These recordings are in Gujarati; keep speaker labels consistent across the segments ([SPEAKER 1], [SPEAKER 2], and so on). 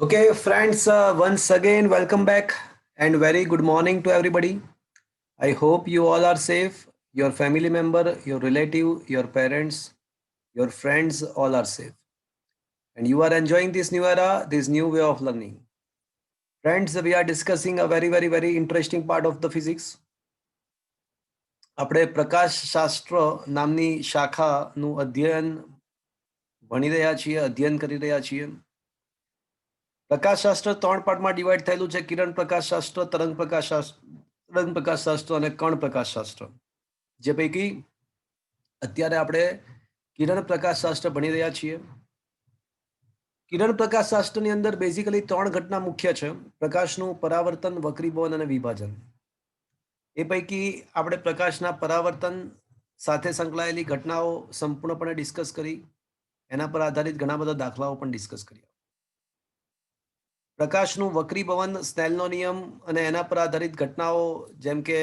[SPEAKER 1] Okay, friends, once again, welcome back and very good morning to everybody. I hope you all are safe. Your family member, your relative, your parents, your friends, all are safe. And you are enjoying this new era, this new way of learning. Friends, we are discussing a very interesting part of the physics. આપણે પ્રકાશ શાસ્ત્ર નામની શાખાનું અધ્યયન ભણી રહ્યા છીએ, અધ્યયન કરી રહ્યા છીએ. પ્રકાશશાસ્ત્ર 3 પાર્ટમાં ડિવાઈડ થયેલું છે: કિરણ પ્રકાશશાસ્ત્ર, તરંગ પ્રકાશશાસ્ત્ર અને કણ પ્રકાશશાસ્ત્ર. જે પૈકી અત્યારે આપણે કિરણ પ્રકાશશાસ્ત્ર ભણી રહ્યા છીએ. કિરણ પ્રકાશશાસ્ત્રની અંદર બેઝિકલી 3 ઘટના મુખ્ય છે: પ્રકાશનું પરાવર્તન, વક્રીભવન અને વિભાજન. એ પૈકી આપણે પ્રકાશના પરાવર્તન સાથે સંકળાયેલી ઘટનાઓ સંપૂર્ણપણે ડિસ્કસ કરી. એના પર આધારિત ઘણા બધા દાખલાઓ પણ ડિસ્કસ કર્યા. પ્રકાશનું વક્રીભવન, સ્નેલનો નિયમ અને એના પર આધારિત ઘટનાઓ, જેમ કે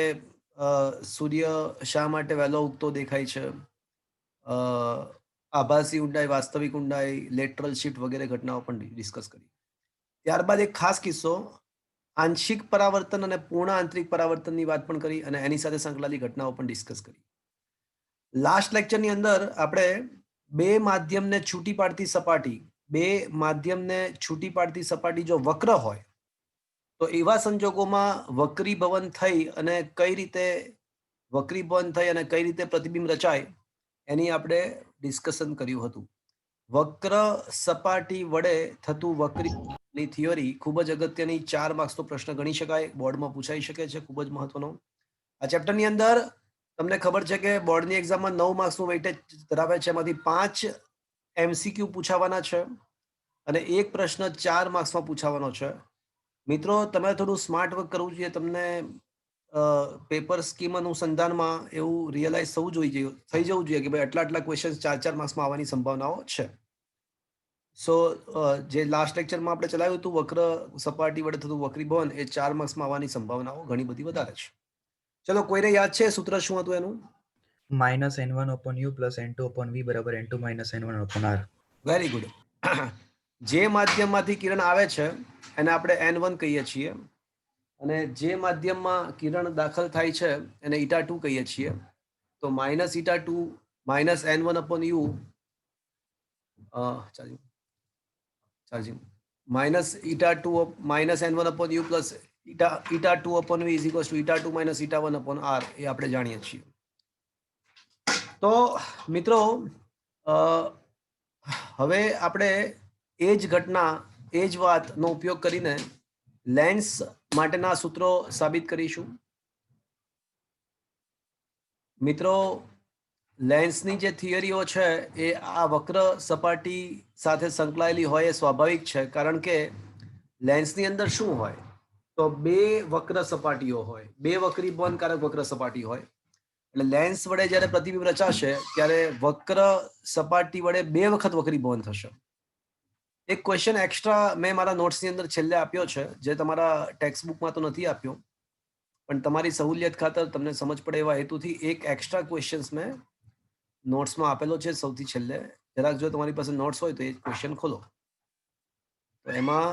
[SPEAKER 1] સૂર્ય શા માટે વહેલો ઉગતો દેખાય છે, આભાસી ઊંડાઈ, વાસ્તવિક ઊંડાઈ, લેટરલ શિફ્ટ વગેરે ઘટનાઓ પણ ડિસ્કસ કરી. ત્યારબાદ એક ખાસ કિસ્સો, આંશિક પરાવર્તન અને પૂર્ણ આંતરિક પરાવર્તનની વાત પણ કરી અને એની સાથે સંકળાયેલી ઘટનાઓ પણ ડિસ્કસ કરી. લાસ્ટ લેક્ચરની અંદર આપણે બે માધ્યમને છૂટી પાડતી સપાટી જો વક્ર હોય તો એવા સંજોગોમાં વક્રીભવન થઈ અને કઈ રીતે પ્રતિબિંબ રચાય એની આપણે ડિસ્કશન કર્યું હતું. વક્ર સપાટી વડે થતું વક્રીભવનની થિયરી ખૂબ જ અગત્યની, 4 માર્ક્સનો પ્રશ્ન ગણી શકાય, બોર્ડમાં પૂછાઈ શકે છે, ખૂબ જ મહત્વનો. આ ચેપ્ટરની અંદર તમને ખબર છે કે બોર્ડની એક્ઝામમાં 9 માર્ક્સનું વેઇટેજ ધરાવે છે. એમાંથી 5 MCQ પૂછાવાના છે અને એક પ્રશ્ન 4 માર્ક્સમાં પૂછાવાનો છે. મિત્રો, તમે થોડું સ્માર્ટ વર્ક કરવું જોઈએ. તમને પેપર સ્કીમ અનુસંધાનમાં એવું રિયલાઇઝ થઈ જવું જોઈએ કે ભાઈ આટલા ક્વેશ્ચન 4 માર્ક્સમાં આવવાની સંભાવનાઓ છે. સો જે લાસ્ટ લેક્ચરમાં આપણે ચલાવ્યું હતું વક્ર સપાટી વડે થતું વક્રીભવન, એ 4 માર્ક્સમાં આવવાની સંભાવનાઓ ઘણી બધી વધારે છે. ચલો, કોઈને યાદ છે સૂત્ર શું હતું એનું?
[SPEAKER 2] -n1/u + n2/v = n2 - n1/r.
[SPEAKER 1] Very good. જે માધ્યમમાંથી કિરણ આવે છે એને આપણે n1 કહીએ છીએ અને જે માધ્યમમાં કિરણ દાખલ થાય છે એને η2 કહીએ છીએ. તો -η2 - n1/u charging -η2 -n1/u + η2/v = η2 - η1/r એ આપણે જાણીએ છીએ. તો મિત્રો, હવે આપણે એ જ ઘટના, એ જ વાતનો ઉપયોગ કરીને લેન્સ માટેના સૂત્રો સાબિત કરીશું. મિત્રો, લેન્સની જે થિયરીઓ છે એ આ વક્ર સપાટી સાથે સંકળાયેલી હોય એ સ્વાભાવિક છે, કારણ કે લેન્સની અંદર શું હોય તો બે વક્ર સપાટીઓ હોય, બે વક્રીભવનકારક વક્ર સપાટી હોય. એટલે લેન્સ વડે જ્યારે પ્રતિબિંબ રચાશે ત્યારે વક્ર સપાટી વડે 2 વખત વક્રીભવન થશે. એક ક્વેશ્ચન એક્સ્ટ્રા મેં મારા નોટ્સની અંદર છેલ્લે આપ્યો છે, જે તમારા ટેક્સ્ટ બુકમાં તો નથી આપ્યો, પણ તમારી સહુલિયત ખાતર તમને સમજ પડે એવા હેતુથી એક એક્સ્ટ્રા ક્વેશ્ચન્સ મેં નોટ્સમાં આપેલો છે સૌથી છેલ્લે. જરાક જો તમારી પાસે નોટ્સ હોય તો એ ક્વેશ્ચન ખોલો. તો એમાં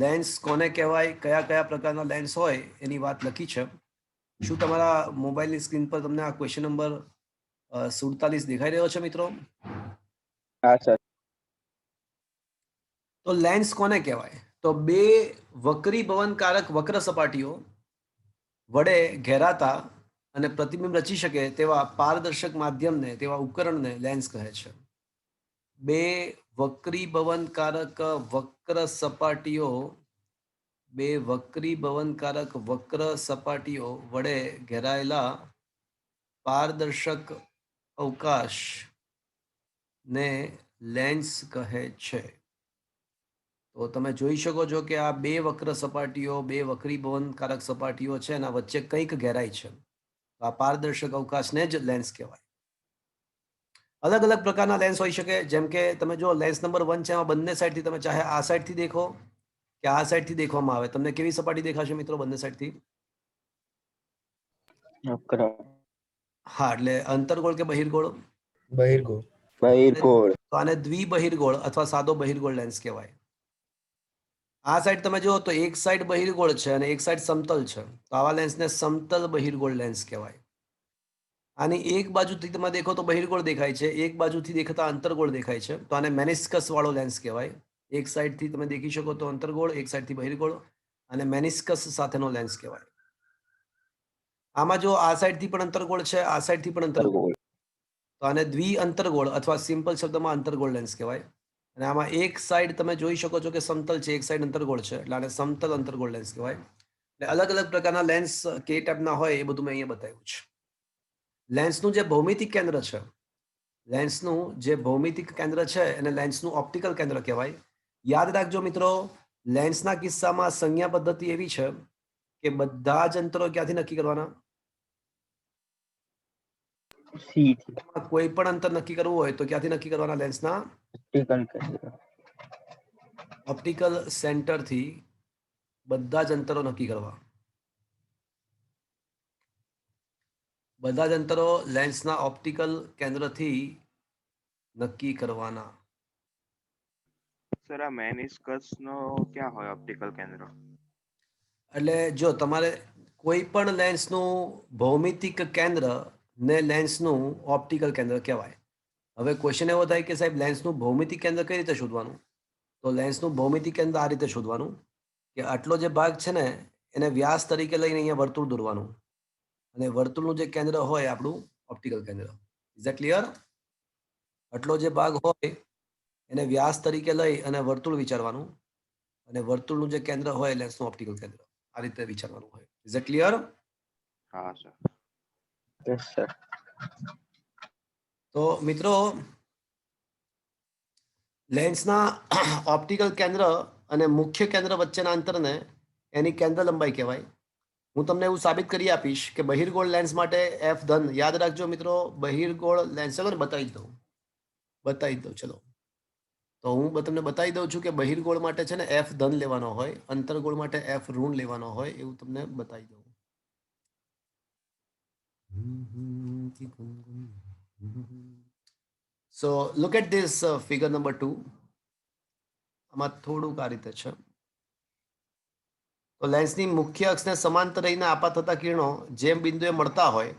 [SPEAKER 1] લેન્સ કોને કહેવાય, કયા પ્રકારના લેન્સ હોય એની વાત લખી છે. શું તમારા મોબાઈલની સ્ક્રીન પર તમને આ ક્વેશ્ચન નંબર 47 દેખાઈ રહ્યો છે મિત્રો?
[SPEAKER 3] હા સર.
[SPEAKER 1] તો લેન્સ કોને કહેવાય? તો બે વક્રીભવનકારક વક્ર સપાટીઓ વડે ઘેરાતા અને પ્રતિબિંબ રચી શકે તેવા પારદર્શક માધ્યમને, તેવા ઉપકરણને લેન્સ કહે છે. બે વક્રીભવનકારક વક્ર સપાટીઓ વડે ઘેરાયેલા પારદર્શક અવકાશને લેન્સ કહે છે. તો તમે જોઈ શકો છો કે આ બે વક્ર સપાટીઓ, બે વક્રીભવનકારક સપાટીઓ છે, એના વચ્ચે કંઈક ઘેરાય છે. આ પારદર્શક અવકાશને જ લેન્સ કહેવાય. અલગ અલગ પ્રકારના લેન્સ હોઈ શકે. જેમ કે તમે જો લેન્સ નંબર 1 છે, એમાં બંને સાઈડથી તમે ચાહે આ સાઈડથી દેખો કે આ સાઈડથી દેખવામાં આવે, તમને કેવી સપાટી દેખાશે મિત્રો બંને સાઈડથી? હા, એટલે અંતર્ગોળ કે બહિર્ગોળ?
[SPEAKER 2] બહિર્ગોળ.
[SPEAKER 3] બહિર્ગોળ.
[SPEAKER 1] તો આને દ્વિબહિર્ગોળ અથવા સાદો બહિર્ગોળ લેન્સ કહેવાય. આ સાઈડ તમે જુઓ તો એક સાઈડ બહિર્ગોળ છે અને એક સાઈડ સમતલ છે, તો આવા લેન્સને સમતલ બહિર્ગોળ લેન્સ કહેવાય. આની એક બાજુથી તમે દેખો તો બહિર્ગોળ દેખાય છે, એક બાજુથી દેખાતા અંતર્ગોળ દેખાય છે, તો આને મેનિસ્કસ વાળો લેન્સ કહેવાય. એક સાઈડથી તમે દેખી શકો તો અંતર્ગોળ, એક સાઈડથી બહિર્ગોળ, અને મેનિસ્કસ સાથેનો લેન્સ કહેવાય. આમાં જો આ સાઈડથી પણ અંતર્ગોળ છે, આ સાઈડથી પણ અંતર્ગોળ, તો આને દ્વિ અંતર્ગોળ અથવા સિમ્પલ શબ્દમાં અંતર્ગોળ લેન્સ કહેવાય. અને આમાં એક સાઈડ તમે જોઈ શકો છો કે સમતલ છે, એક સાઈડ અંતર્ગોળ છે, એટલે આને સમતલ અંતર્ગોળ લેન્સ કહેવાય. એટલે અલગ અલગ પ્રકારના લેન્સ કે ટાઈપના હોય એ બધું મેં અહીંયા બતાવ્યું છે. લેન્સનું જે ભૌમિતિક કેન્દ્ર છે, લેન્સનું જે ભૌમિતિક કેન્દ્ર છે એને લેન્સનું ઓપ્ટિકલ કેન્દ્ર કહેવાય. યાદ રાખજો મિત્રો, લેન્સના કિસ્સામાં સંજ્ઞા પદ્ધતિ એવી છે કે બધા જ અંતરો ક્યાંથી નક્કી કરવાના?
[SPEAKER 3] સી
[SPEAKER 1] કોઈ પણ અંતર નક્કી કરવું હોય તો ક્યાંથી નક્કી કરવાના? લેન્સના ઓપ્ટિકલ સેન્ટરથી બધા જ અંતરો નક્કી કરવા. બધા જ અંતરો લેન્સના ઓપ્ટિકલ કેન્દ્રથી નક્કી કરવાના.
[SPEAKER 4] સર આ મેનિસ્કસ નો ક્યાં હોય ઓપ્ટિકલ કેન્દ્ર?
[SPEAKER 1] એટલે જો તમારે કોઈ પણ લેન્સનું ભૌમિતિક કેન્દ્ર ને લેન્સનું ઓપ્ટિકલ કેન્દ્ર કહેવાય. હવે ક્વેશ્ચન એવો થાય કે સાહેબ લેન્સનું ભૌમિતિક કેન્દ્ર કઈ રીતે શોધવાનું? તો લેન્સનું ભૌમિતિક કેન્દ્ર આ રીતે શોધવાનું કે આટલો જે ભાગ છે ને એને વ્યાસ તરીકે લઈને અહીંયા વર્તુળ દોરવાનું, અને વર્તુળનું જે કેન્દ્ર હોય આપણું ઓપ્ટિકલ કેન્દ્ર. Is that clear? આટલો જે ભાગ હોય એને વ્યાસ તરીકે લઈ અને વર્તુળ વિચારવાનું, અને વર્તુળનું જે કેન્દ્ર હોય લેન્સનું ઓપ્ટિકલ કેન્દ્ર, આ રીતે વિચારવાનું હોય. Is that clear?
[SPEAKER 4] હા સર.
[SPEAKER 3] Yes sir.
[SPEAKER 1] તો મિત્રો, લેન્સના ઓપ્ટિકલ કેન્દ્ર અને મુખ્ય કેન્દ્ર વચ્ચેના અંતરને એની કેન્દ્ર લંબાઈ કહેવાય. હું તમને એવું સાબિત કરી આપીશ કે બહિર્ગોળ લેન્સ માટે એફ ધન. યાદ રાખજો મિત્રો, બહિર્ગોળ લેન્સ ચલો બતાવી દઉં ચલો. તો હું તમને બતાવી દઉં છું કે બહિર્ગોળ માટે છે ને એફ ધન લેવાનો હોય, અંતર્ગોળ માટે એફ ઋણ લેવાનો હોય, એવું તમને બતાવી દઉં. So look at this figure number 2. આમાં થોડુંક આ રીતે છે. તો લેન્સની મુખ્ય અક્ષને સમાંતર રહીને આપા થતા કિરણો જેમ બિંદુએ મળતા હોય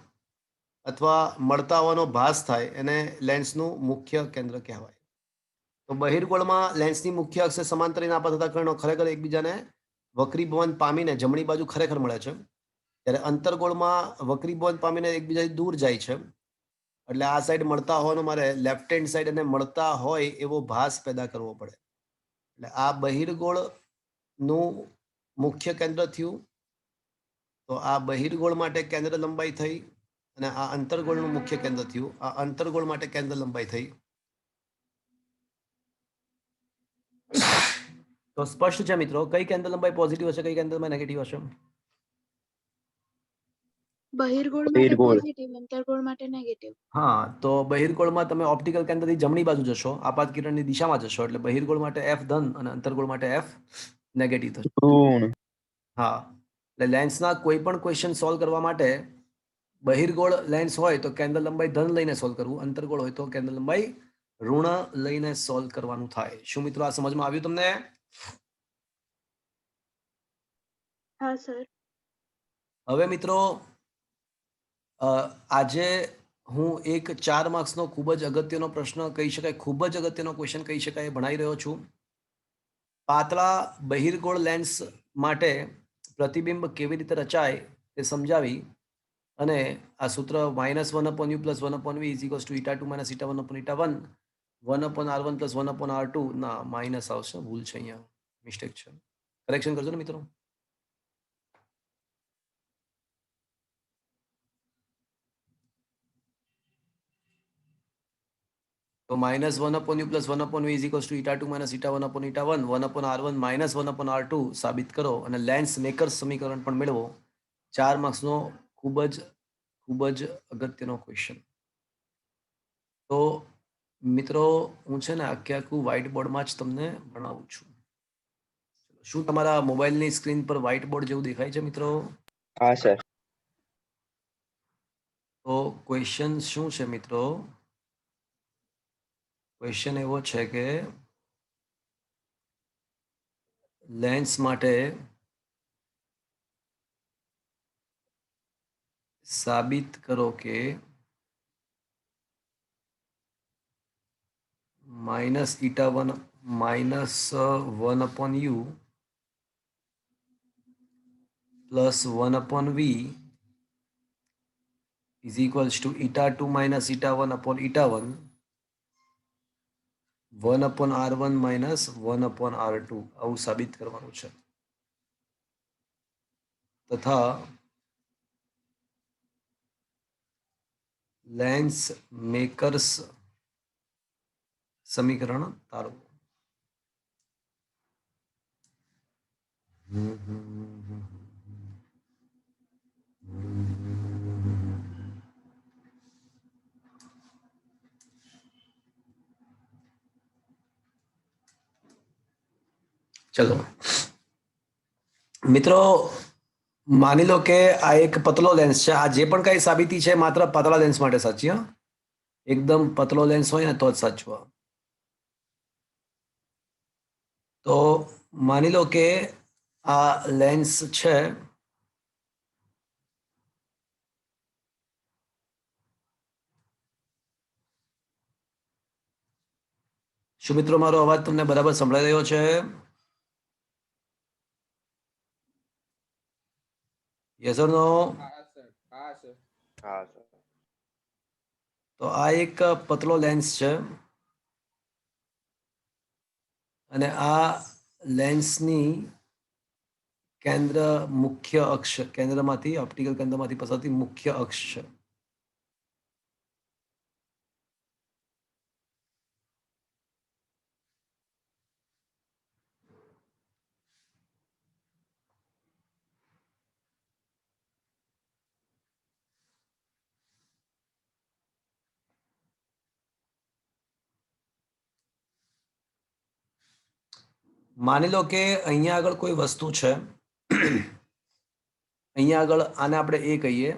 [SPEAKER 1] અથવા મળતા હોવાનો ભાસ થાય એને લેન્સનું મુખ્ય કેન્દ્ર કહેવાય. તો બહિર્ગોળમાં લેન્સની મુખ્ય અક્ષે સમાંતર રહીને આપા થતા કિરણો ખરેખર એકબીજાને વક્રીભવન પામીને જમણી બાજુ ખરેખર મળે છે, ત્યારે અંતર્ગોળમાં વક્રીભવન પામીને એકબીજાથી દૂર જાય છે. એટલે આ સાઈડ મળતા હોવાનો મારે લેફ્ટ હેન્ડ સાઈડ અને મળતા હોય એવો ભાસ પેદા કરવો પડે. એટલે આ બહિર્ગોળનું મુખ્ય કેન્દ્ર થયું, તો આ બહિર્ગોળ માટે કેન્દ્ર લંબાઈ થઈ, અને આ અંતર્ગોળનું મુખ્ય કેન્દ્ર થયું. આ અંતર્ગોળ માટે કેન્દ્ર લંબાઈ થઈ. તો સ્પષ્ટ છે મિત્રો, કઈ કેન્દ્ર લંબાઈ પોઝિટિવ હશે, કઈ કેન્દ્ર લંબાઈ નેગેટિવ હશે?
[SPEAKER 5] બહિર્ગોળ માટે પોઝિટિવ, અંતર્ગોળ માટે નેગેટિવ.
[SPEAKER 1] હા, તો બહિર્ગોળમાં તમે ઓપ્ટિકલ કેન્દ્રથી જમણી બાજુ જશો, આપાત કિરણની દિશામાં જશો, એટલે બહિર્ગોળ માટે એફ ધન અને અંતર્ગોળ માટે એફ નેગેટિવ થશે. હા, એટલે લેન્સના કોઈ પણ ક્વેશ્ચન સોલ્વ કરવા માટે બહિર્ગોળ લેન્સ હોય તો કેન્દ્ર લંબાઈ ધન લઈને સોલ્વ કરવું, અંતર્ગોળ હોય તો કેન્દ્ર લંબાઈ ઋણ લઈને સોલ્વ કરવાનું થાય. શું મિત્રો આ સમજમાં આવ્યું તમને?
[SPEAKER 5] હા સર.
[SPEAKER 1] હવે મિત્રો, આજે હું એક 4 માર્ક્સનો ખૂબ જ અગત્યનો પ્રશ્ન કહી શકાય, ખૂબ જ અગત્યનો ક્વેશ્ચન કહી શકાય ભણાવી રહ્યો છું. પાતળા બહિર્ગોળ લેન્સ માટે પ્રતિબિંબ કેવી રીતે રચાય તે સમજાવી અને આ સૂત્ર -1/u + 1/v = η2 - η1/η1 1/r1 + 1/r2 ના માઇનસ આવશે, ભૂલ છે અહીંયા, મિસ્ટેક છે, કરેક્શન કરજો ને મિત્રો. તો -1/u + 1/v = η2 - η1/η1 1/r1 - 1/r2 સાબિત કરો અને લેન્સ મેકર્સ સમીકરણ પણ મેળવો. 4 માર્ક્સનો ખૂબ જ અગત્યનો ક્વેશ્ચન. તો મિત્રો, હું છે ને આખું વ્હાઇટ બોર્ડમાં જ તમને ભણાવું છું. શું તમારા મોબાઈલની સ્ક્રીન પર વ્હાઇટ બોર્ડ જેવું દેખાય છે મિત્રો?
[SPEAKER 3] હા સર.
[SPEAKER 1] તો ક્વેશ્ચન શું છે મિત્રો? ક્વેશ્ચન એવો છે કે લેન્સ માટે સાબિત કરો કે minus eta 1 minus 1/u plus 1/v is equals to eta 2 minus eta 1/1 1/r1 minus 1/r2 આવું સાબિત કરવાનું છે તથા લેન્સ મેકર્સ સમીકરણ તારવો ચલો મિત્રો માની લો કે આ એક પતલો લેન્સ છે આ જે પણ કઈ સાબિતી છે માત્ર પતલા લેન્સ માટે સાચી હા એકદમ પતલો લેન્સ હોય ને તો જ સાચું તો માની લો કે આ લેન્સ છે શું મિત્રો મારો અવાજ તમને બરાબર સંભળાઈ રહ્યો છે યસ ઓર નો
[SPEAKER 4] હા સર
[SPEAKER 1] તો આ એક પતલો લેન્સ છે અને આ લેન્સની કેન્દ્ર મુખ્ય અક્ષ કેન્દ્રમાંથી ઓપ્ટિકલ કેન્દ્રમાંથી પસાર થતી મુખ્ય અક્ષ છે માની લો કે અહીંયા આગળ કોઈ વસ્તુ છે અહીંયા આગળ આને આપણે એ કહીએ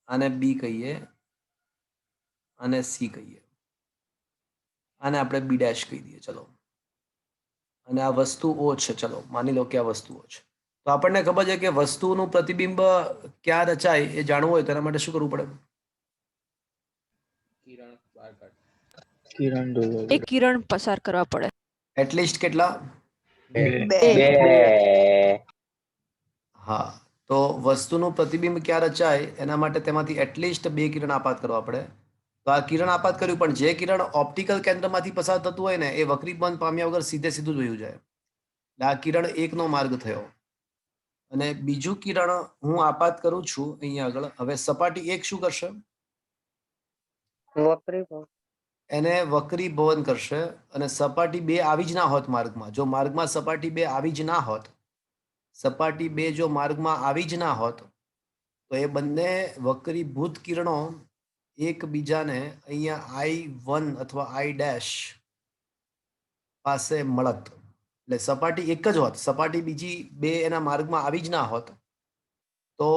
[SPEAKER 1] આને બી કહીએ અને સી કહીએ આને આપણે બી ડેશ કહી દઈએ ચલો અને આ વસ્તુ ઓ છે ચલો માની લો કે આ વસ્તુઓ છે તો આપણને ખબર છે કે વસ્તુનું પ્રતિબિંબ ક્યાં રચાય એ જાણવું હોય તેના માટે શું કરવું પડે
[SPEAKER 6] એક કિરણ પસાર કરવા પડે
[SPEAKER 1] એટલીસ્ટ કેટલા
[SPEAKER 3] બે
[SPEAKER 1] હા તો વસ્તુનું પ્રતિબિંબ ક્યાં રચાય એના માટે તેમાંથી એટલીસ્ટ 2 કિરણ આપાત કરવા પડે તો આ કિરણ આપાત કર્યું પણ જે કિરણ ઓપ્ટિકલ કેન્દ્રમાંથી પસાર થતું હોય ને એ વક્રીભવન પામ્યા વગર સીધે સીધું જ વયું જાય એટલે આ કિરણ 1 નો માર્ગ થયો અને બીજું કિરણ હું આપાત કરું છું અહીંયા આગળ હવે સપાટી 1 શું કરશે એને વક્રીભવન કરશે અને સપાટી 2 આવી જ ના હોત માર્ગમાં જો માર્ગમાં સપાટી 2 આવી જ ના હોત સપાટી 2 જો માર્ગમાં આવી જ ના હોત તો એ બંને વક્રીભૂત કિરણો એકબીજાને અહીંયા I1 અથવા I ડેશ પાસે મળત એટલે સપાટી એક જ હોત સપાટી બીજી 2 એના માર્ગમાં આવી જ ના હોત તો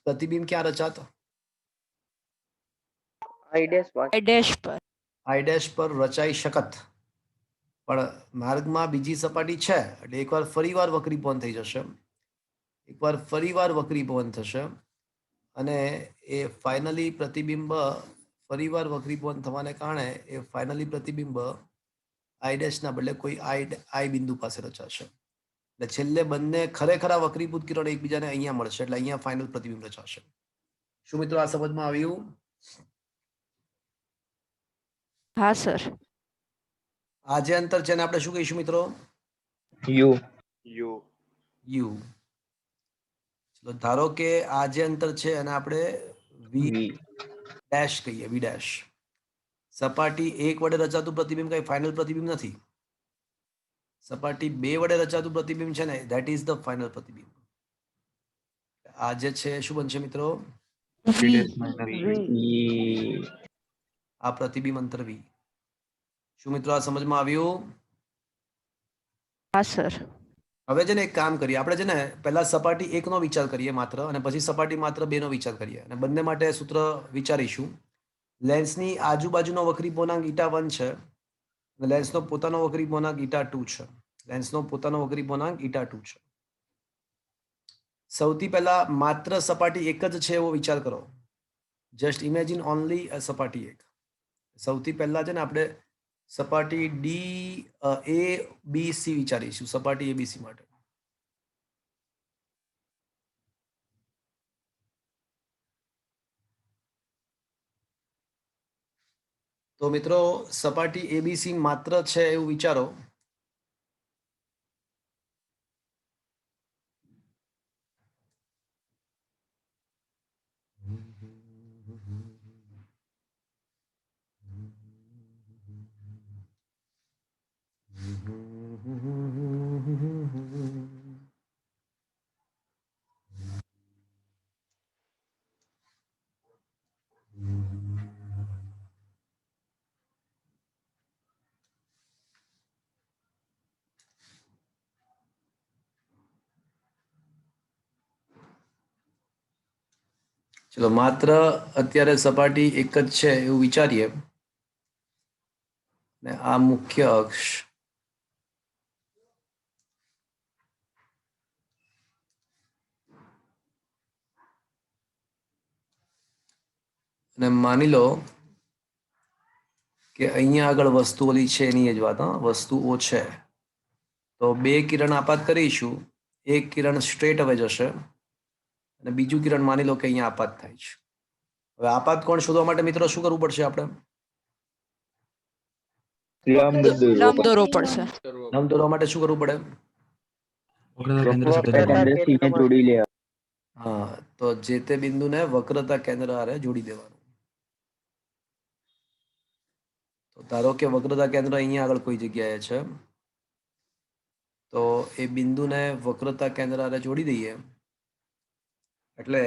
[SPEAKER 1] પ્રતિબિંબ ક્યાં રચાત
[SPEAKER 6] ડેશ પર
[SPEAKER 1] I ડેશ પર રચાઈ શકત પણ માર્ગમાં બીજી સપાટી છે એટલે એકવાર ફરીવાર વક્રીભવન થઈ જશે એકવાર ફરીવાર વક્રીભવન થશે અને એ ફાઇનલી પ્રતિબિંબ ફરીવાર વક્રીભવન થવાને કારણે એ ફાઇનલી પ્રતિબિંબ I ડેશ ના બદલે કોઈ I બિંદુ પાસે રચાશે એટલે છેલ્લે બંને ખરેખર વક્રીભૂત કિરણ એકબીજાને અહીંયા મળશે એટલે અહીંયા ફાઇનલ પ્રતિબિંબ રચાશે શું મિત્રો આ સમજમાં આવ્યું
[SPEAKER 6] હા સર
[SPEAKER 1] આ જે અંતર છે એને આપણે શું કહીશું મિત્રો
[SPEAKER 3] યુ
[SPEAKER 1] યુ ચલો ધારો કે આ જે અંતર છે એને આપણે વી ડેશ કહીએ વી ડેશ સપાટી 1 વડે રચાતું પ્રતિબિંબ કઈ ફાઇનલ પ્રતિબિંબ નથી સપાટી 2 વડે રચાતું પ્રતિબિંબ છે ને ધેટ ઇઝ ધ ફાઇનલ પ્રતિબિંબ આ જે છે શું બનશે મિત્રો આ પ્રતિબિંબ અંતર વી શું મિત્રો આ સમજમાં આવ્યું
[SPEAKER 6] હા સર
[SPEAKER 1] હવે છે ને એક કામ કરીએ આપણે છે ને પહેલા સપાટી 1 નો વિચાર કરીએ માત્ર અને પછી સપાટી માત્ર 2 નો વિચાર કરીએ અને બંને માટે સૂત્ર વિચારીશું લેન્સની આજુબાજુનો વક્રીભવનાંક ઈટા 1 છે અને લેન્સનો પોતાનો વક્રીભવનાંક ઈટા 2 છે લેન્સનો પોતાનો વક્રીભવનાંક η2 છે. સૌથી પહેલા માત્ર સપાટી એક જ છે એવો વિચાર કરો. જસ્ટ ઇમેજિન ઓનલી સપાટી એક. સૌથી પહેલા છે ને આપણે સપાટી ABC વિચારીશું, સપાટી ABC માટે. તો મિત્રો સપાટી ABC માત્ર છે એવું વિચારો. ચલો માત્ર અત્યારે સપાટી એક જ છે એવું વિચારીએ ને આ મુખ્ય અક્ષ અને માની લો કે અહીંયા આગળ વસ્તુ ઓલી છે એની જ વાત, વસ્તુઓ છે. તો બે કિરણ આપાત કરીશું. એક કિરણ સ્ટ્રેટ હવે જશે અને બીજું કિરણ માની લો કે અહીંયા આપાત થાય છે. હવે આપાત કોણ શોધવા માટે મિત્રો શું કરવું પડશે આપણે?
[SPEAKER 3] લંબ
[SPEAKER 6] લંબ દોરવો પડશે.
[SPEAKER 1] લંબ દોરવા માટે શું કરવું પડે?
[SPEAKER 2] વક્રતા કેન્દ્ર સાથે
[SPEAKER 3] કેન્દ્ર
[SPEAKER 2] જોડવાનું.
[SPEAKER 3] સીને જોડી લેવા.
[SPEAKER 1] હા, તો જે તે બિંદુને વક્રતા કેન્દ્ર હારે જોડી દેવાનું. તો ધારો કે વક્રતા કેન્દ્ર અહીંયા આગળ કોઈ જગ્યાએ છે, તો એ બિંદુને વક્રતા કેન્દ્ર હારે જોડી દઈએ એટલે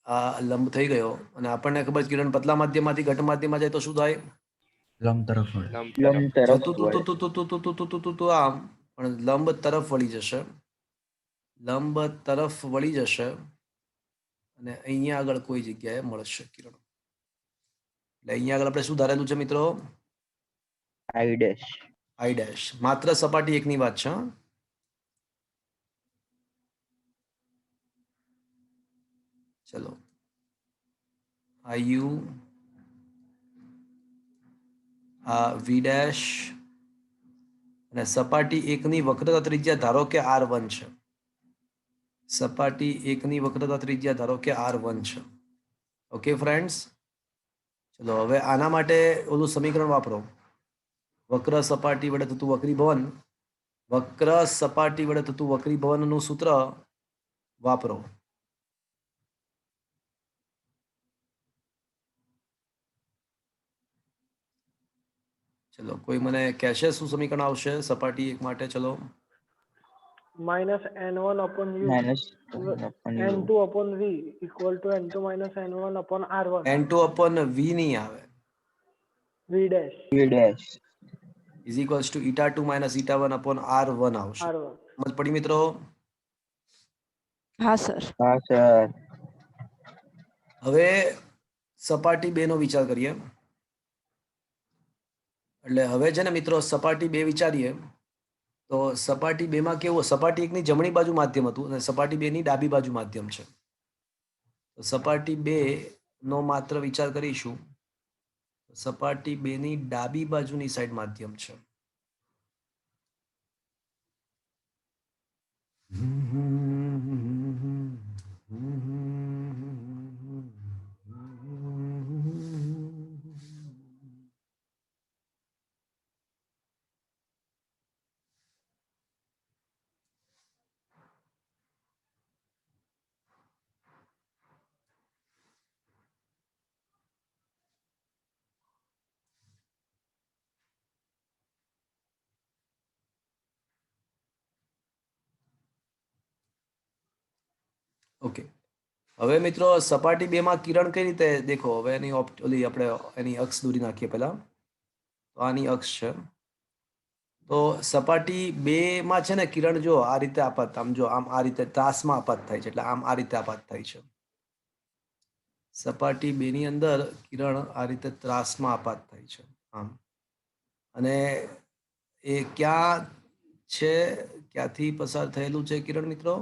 [SPEAKER 1] આ લંબ થઈ ગયો. અને આપણને ખબર છે કિરણ પતલા માધ્યમમાંથી ઘટ માધ્યમમાં જાય તો શું થાય?
[SPEAKER 2] લંબ તરફ વળે.
[SPEAKER 3] લંબ તરફ
[SPEAKER 1] જતું
[SPEAKER 3] વળે.
[SPEAKER 1] તું આમ પણ લંબ તરફ વળી જશે. લંબ તરફ વળી જશે અને અહીંયા આગળ કોઈ જગ્યાએ મળશે કિરણ. એટલે અહીંયા આગળ આપણે શું ધારેલું છે મિત્રો?
[SPEAKER 3] I dash.
[SPEAKER 1] I dash. માત્ર સપાટી એકની વાત છે. ચલો આ યુ, આ વી ડેશ અને સપાટી એકની વક્રતા ત્રિજ્યા ધારો કે R1 છે. સપાટી એકની વક્રતા ત્રિજ્યા ધારો કે R1 છે. ઓકે ફ્રેન્ડ્સ, ચલો હવે આના માટે ઓલું સમીકરણ વાપરો. વક્ર સપાટી વડે થતું વક્રીભવન, વક્ર સપાટી વડે થતું વક્રીભવનનું સૂત્ર વાપરો. ચલો કોઈ મને કહેશે શું સમીકરણ આવશે સપાટી એક માટે? ચલો
[SPEAKER 7] minus n1 upon u
[SPEAKER 3] Minus upon u.
[SPEAKER 7] n2 upon v equal to n2 minus n1 upon r1
[SPEAKER 1] N2 upon V નહીં આવે,
[SPEAKER 7] v dash
[SPEAKER 3] V dash.
[SPEAKER 1] Is equals to η2 minus η1 upon R1 આવશે.
[SPEAKER 7] r1
[SPEAKER 1] સમજ પડી મિત્રો?
[SPEAKER 6] હા સર.
[SPEAKER 3] હા સર.
[SPEAKER 1] હવે સપાટી 2 નો વિચાર કરીએ. એટલે હવે છે ને મિત્રો સપાટી 2 વિચારીએ તો સપાટી 2 માં કેવું? સપાટી 1 ની જમણી બાજુ માધ્યમ હતું અને સપાટી 2 ની ડાબી બાજુ માધ્યમ છે. તો સપાટી 2 નો માત્ર વિચાર કરીશું. સપાટી 2 ની ડાબી બાજુની સાઈડ માધ્યમ છે. ઓકે, હવે મિત્રો સપાટી 2 માં કિરણ કઈ રીતે દેખો? હવે એની ઓલી આપણે એની અક્ષ દોરી નાખીએ પહેલા. તો આની અક્ષ છે. તો સપાટી 2 માં છે ને કિરણ જો આ રીતે આપાત, આમ જો આમ આ રીતે ત્રાસમાં આપાત થાય છે. એટલે આમ આ રીતે આપાત થાય છે. સપાટી 2 ની અંદર કિરણ આ રીતે ત્રાસમાં આપાત થાય છે આમ. અને એ ક્યાં છે ક્યાંથી પસાર થયેલું છે કિરણ મિત્રો?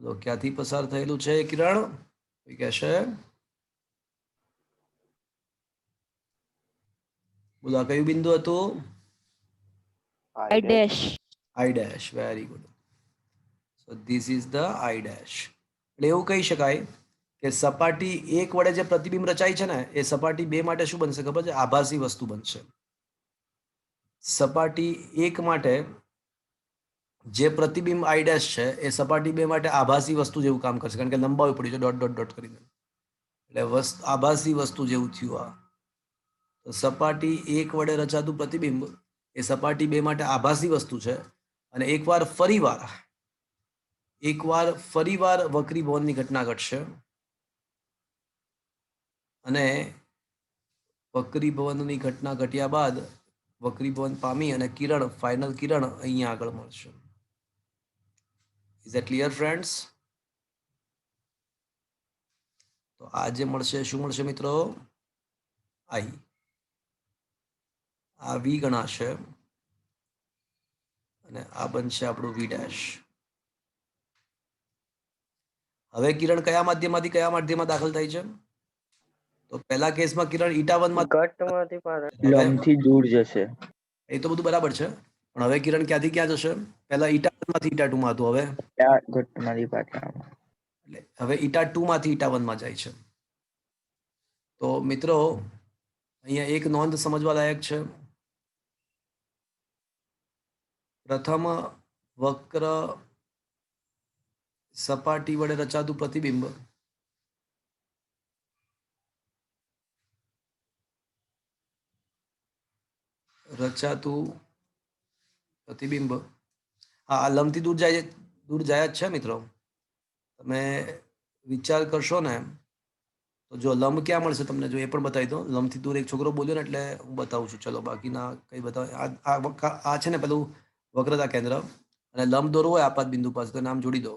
[SPEAKER 1] તો ક્યાંથી પસાર થયેલું છે કિરણ? કોઈ કહેશે? બોલો આ કયું બિંદુ હતું?
[SPEAKER 6] I dash.
[SPEAKER 1] I dash. Very good. So this is the I dash. એટલે એવું કહી શકાય કે સપાટી 1 વડે જે પ્રતિબિંબ રચાય છે ને એ સપાટી 2 માટે શું બનશે ખબર છે? આભાસી વસ્તુ બનશે. સપાટી 1 માટે જે પ્રતિબિંબ I dash છે એ સપાટી 2 માટે આભાસી વસ્તુ જેવું કામ કરશે, કારણ કે લંબાવી પડ્યું છે ડોટ ડોટ ડોટ કરીને, એટલે આભાસી વસ્તુ જેવું થયું આ. તો સપાટી 1 વડે રચાતું પ્રતિબિંબ એ સપાટી 2 માટે આભાસી વસ્તુ છે, અને એકવાર ફરીવાર વક્રીભવનની ઘટના ઘટશે, અને વક્રીભવનની ઘટના ઘટ્યા બાદ વક્રીભવન પામી અને ફાઇનલ કિરણ અહીંયા આગળ મળશે. Is that clear friends? તો આજે મળશે, શું મળશે મિત્રો? I. આ V ગણાશે અને આ બનશે આપણું V ડેશ. હવે કિરણ કયા માધ્યમમાંથી કયા માધ્યમમાં દાખલ થાય છે? તો પહેલા કેસમાં કિરણ η1 માં
[SPEAKER 3] લંબથી દૂર જશે.
[SPEAKER 1] એ તો બધું બરાબર છે, પણ હવે કિરણ ક્યાંથી ક્યાં જશે? પહેલા η1 માંથી η2 માં હતું, હવે
[SPEAKER 3] આ ઘટનાથી પાછા
[SPEAKER 1] એટલે હવે η2 માંથી η1 માં જાય છે. તો મિત્રો અહીંયા એક નોંધ સમજવા લાયક છે. પ્રથમ વક્ર સપાટી વડે રચાતું પ્રતિબિંબ હા લંબથી દૂર જાય જ છે મિત્રો. તમે વિચાર કરશો ને તો જો લંબ ક્યાં મળશે તમને, જો એ પણ બતાવી દો. લંબથી દૂર એક છોકરો બોલ્યો ને એટલે હું બતાવું છું. ચલો બાકીના કઈ બતાવે? આ છે ને પેલું વક્રતા કેન્દ્ર, અને લંબ દોરવો હોય આપાત બિંદુ પાસે તો નામ જોડી દો.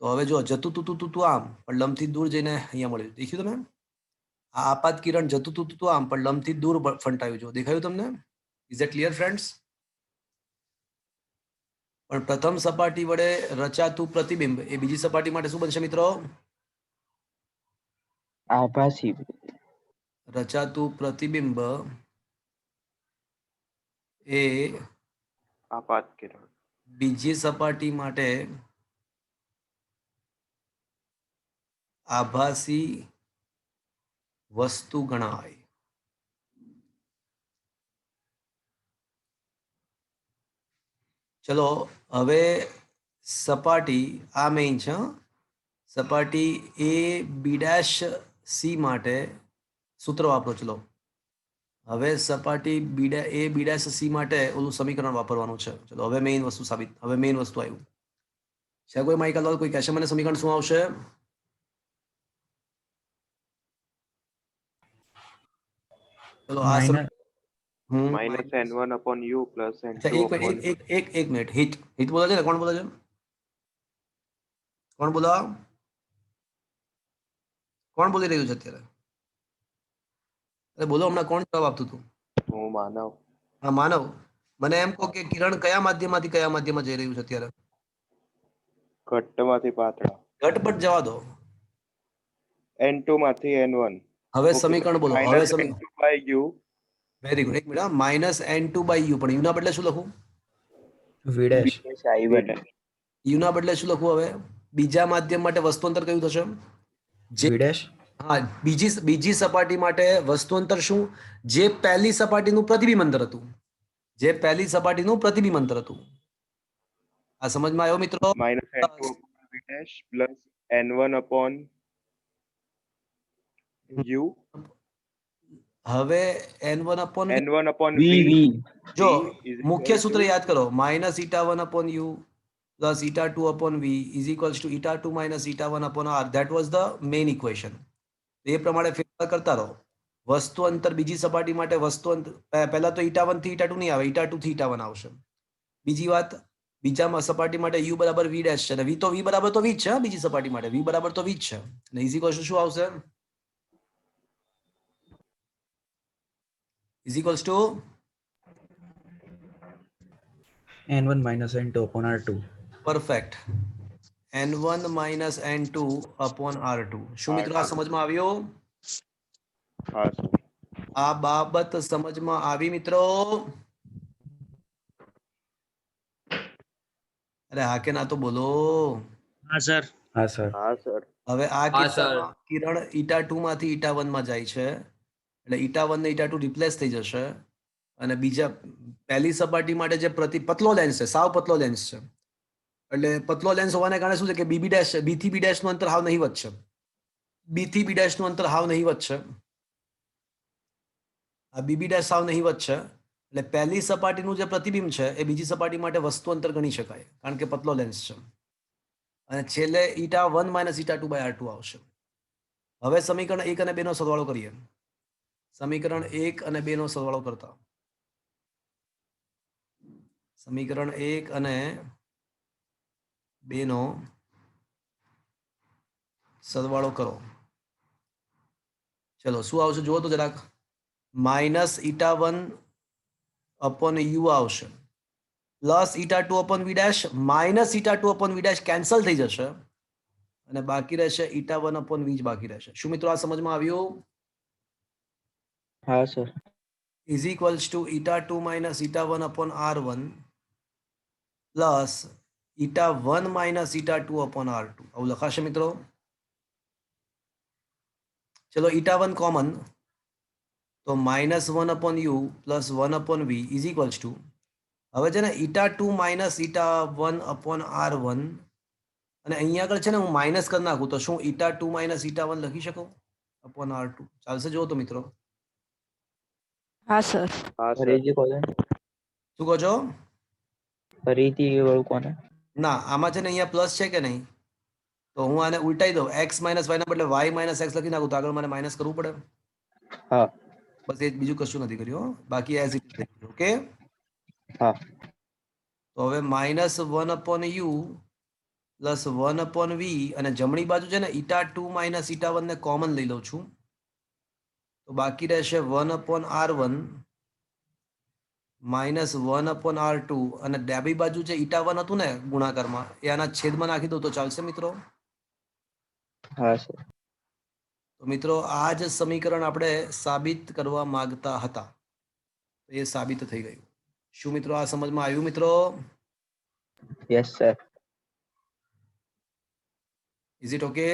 [SPEAKER 1] તો હવે જો જતું તું આમ, પણ લંબથી દૂર જઈને અહીંયા મળ્યું. દેખ્યું તમે? આ આપાત કિરણ જતું તું આમ, પણ લંબથી દૂર ફંટાયું. જો દેખાયું તમને? Is that clear friends? પણ પ્રથમ સપાટી વડે રચાતું પ્રતિબિંબ એ બીજી સપાટી માટે શું બનશે મિત્રો?
[SPEAKER 3] આભાસી.
[SPEAKER 1] રચાતું પ્રતિબિંબ એ
[SPEAKER 4] આપાત કિરણ
[SPEAKER 1] બીજી સપાટી માટે આભાસી વસ્તુ ગણાય. ચલો હવે સપાટી આ મેઇન છે. સપાટી A B' C માટે સૂત્ર વાપરો. ચલો હવે સપાટી A B' C માટે ઓલું સમીકરણ વાપરવાનું છે. ચલો હવે મેઇન વસ્તુ આવ્યું છે. કોઈ માઇક હલાવો, કોઈ કહેશે મને સમીકરણ શું આવશે? ચલો આ
[SPEAKER 4] -n1/u +
[SPEAKER 1] એક મિનિટ. હિત બોલે છે ને? કોણ બોલે છે? કોણ બોલી રહ્યું છે અત્યારે? અરે બોલો, હમણાં કોણ જવાબ આપતું હતું?
[SPEAKER 4] હું માનવ.
[SPEAKER 1] હા માનવ, મને એમ કહો કે કિરણ કયા માધ્યમમાંથી કયા માધ્યમમાં જઈ રહ્યું છે અત્યારે?
[SPEAKER 4] ઘટ્ટમાંથી પાતળા.
[SPEAKER 1] ઘટ પર જવા દો.
[SPEAKER 4] n2 માંથી n1.
[SPEAKER 1] હવે સમીકરણ બોલો. હવે
[SPEAKER 4] -n2/u.
[SPEAKER 1] Very good. એક મિનિટ. -n2/u, પણ u ના બદલે શું લખું?
[SPEAKER 2] V dash.
[SPEAKER 3] I1.
[SPEAKER 1] u ના બદલે શું લખું? હવે બીજા માધ્યમ માટે વસ્તુંતર કયું થશે?
[SPEAKER 2] V dash.
[SPEAKER 1] હા, બીજી સપાટી માટે વસ્તુંતર શું? જે પહેલી સપાટીનું પ્રતિબિંબ અંતર હતું. આ સમજમાં આવ્યો મિત્રો?
[SPEAKER 4] -n2/v' + n1/u.
[SPEAKER 1] હવે n1/v.
[SPEAKER 4] n1/v.
[SPEAKER 1] જો મુખ્ય સૂત્ર યાદ કરો. -η1/u + η2/v is equals to η2 - η1/r. That was the main equation. એ પ્રમાણે ફેરફાર કરતા રહો. વસ્તુ અંતર બીજી સપાટી માટે પહેલા તો η1 થી η2 નહીં આવે, η2 થી η1 આવશે. બીજી વાત, બીજા સપાટી માટે u બરાબર v ડેશ છે, અને v બરાબર તો v જ છે. બીજી સપાટી માટે v બરાબર તો v જ છે. અને ઇઝ ઇક્વલ્સ ટુ શું આવશે? Is equals two
[SPEAKER 2] n1 minus n2 upon r2.
[SPEAKER 1] Perfect. n1 minus n2 upon r2. શું મિત્રો આ સમજમાં આવ્યો?
[SPEAKER 4] હા સર.
[SPEAKER 1] આ બાબત સમજમાં આવી મિત્રો? અરે હા કે ના તો બોલો.
[SPEAKER 2] હા સર.
[SPEAKER 4] હા સર.
[SPEAKER 1] હવે આ કિસ્સામાં કિરણ eta2 માંથી eta1 માં જાય છે, એટલે eta1 ને eta2 રિપ્લેસ થઈ જશે, અને બીજા પહેલી સપાટી માટે જે પતલો લેન્સ છે, સાવ પતલો લેન્સ છે, એટલે પતલો લેન્સ હોવાને કારણે શું છે કે બી થી બી ડેશ નું અંતર હાવ નહીવત છે. બી થી બી ડેશ નું અંતર હાવ નહીવત છે. આ બીબી ડેશ સાવ નહીવત છે, એટલે પહેલી સપાટીનું જે પ્રતિબિંબ છે એ બીજી સપાટી માટે વસ્તુ અંતર ગણી શકાય, કારણ કે પતલો લેન્સ છે. અને છેલ્લે eta1 minus eta2 by r2 આવશે. હવે સમીકરણ 1 અને 2 નો સરવાળો કરીએ. સમીકરણ 1 અને 2 નો સરવાળો કરતા સમીકરણ 1 અને 2 નો સરવાળો કરો. ચલો શું આવશે જુઓ તો જરાક. માઇનસ eta1 upon u આવશે, plus eta2 upon v dash minus eta2 upon v dash cancel થઈ જશે, અને બાકી રહેશે eta1 upon v જ બાકી રહેશે. શું મિત્રો આ સમજમાં આવ્યું?
[SPEAKER 3] હા sir.
[SPEAKER 1] Is equals two eta2 minus eta1 upon r1 plus eta1 minus eta2 upon r2. આવું લખાશે મિત્રો. ચલો eta1 કોમન, તો -1 upon u plus 1 upon v is equals two, હવે છે ને eta2 minus eta1 upon r1, અને અહીંયા આગળ છે ને હું માઇનસ કરી નાખું તો શું eta2 minus eta1 લખી શકું upon r2? ચાલશે જુઓ તો મિત્રો.
[SPEAKER 6] હા સર.
[SPEAKER 3] ફરીથી કોને?
[SPEAKER 1] શું કહો છો?
[SPEAKER 3] ફરીથી એ વાળું કોને?
[SPEAKER 1] ના, આમાં છે ને અહીંયા પ્લસ છે કે નહીં, તો હું આને ઉલટાઈ દઉં, x minus y ના બદલે y minus x લખી નાખું, તો આગળ મને માઇનસ કરવું પડે.
[SPEAKER 3] હા.
[SPEAKER 1] બસ એ જ, બીજું કશું નથી કર્યું હો. બાકી એઝ ઇટ ઇઝ. ઓકે,
[SPEAKER 3] હા.
[SPEAKER 1] તો હવે -1 upon u plus 1 upon v, અને જમણી બાજુ છે ને eta2 minus eta1 ને કોમન લઈ લઉં છું, તો બાકી રહેશે 1 upon r1 -1 upon r2, અને ડાબી બાજુ જે eta1 હતું ને ગુણાકારમાં, એ આના છેદમાં નાખી દઉં તો ચાલશે મિત્રો?
[SPEAKER 3] હા સર.
[SPEAKER 1] તો મિત્રો આ જ સમીકરણ આપણે સાબિત કરવા માંગતા હતા, એ સાબિત થઈ ગયું. શું મિત્રો આ સમજમાં આવ્યું મિત્રો?
[SPEAKER 3] Yes sir.
[SPEAKER 1] Is it okay?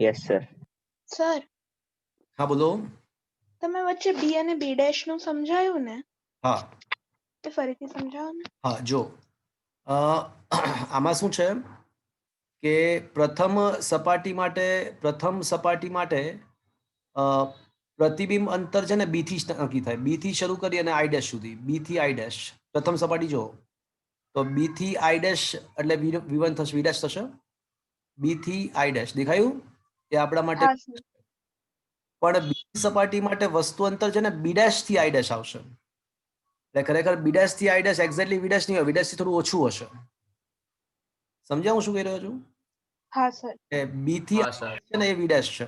[SPEAKER 3] Yes sir.
[SPEAKER 5] Sir,
[SPEAKER 1] હા બોલો.
[SPEAKER 5] તમે વચ્ચે બી અને બી ડેશ નું સમજાયું ને,
[SPEAKER 1] હા
[SPEAKER 5] એ ફરીથી સમજાવો ને.
[SPEAKER 1] હા, જો આમાં શું છે કે પ્રથમ સપાટી માટે પ્રતિબિંબ અંતર છે ને બી થી નક્કી થાય. બી થી શરૂ કરી અને આઈ ડેશ સુધી, બી થી આઈ ડેશ પ્રથમ સપાટી જો, તો બી થી આઈ ડેશ એટલે v1 થશે, v' થશે. બી થી આઈ ડેશ દેખાયું? એ આપણા માટે.
[SPEAKER 5] હા સર.
[SPEAKER 1] પણ બીજી સપાટી માટે વસ્તુ અંતર છે ને બી ડેશ થી આઈ ડેશ આવશે, એટલે ખરેખર બી ડેશ થી આઈ ડેશ એક્ઝેક્ટલી વી ડેશ નહીં હોય, વી ડેશ થી થોડું ઓછું હશે. સમજ્યા હું શું કહી રહ્યો છું?
[SPEAKER 5] હા સર.
[SPEAKER 1] બી થી છે ને એ વી ડેશ છે,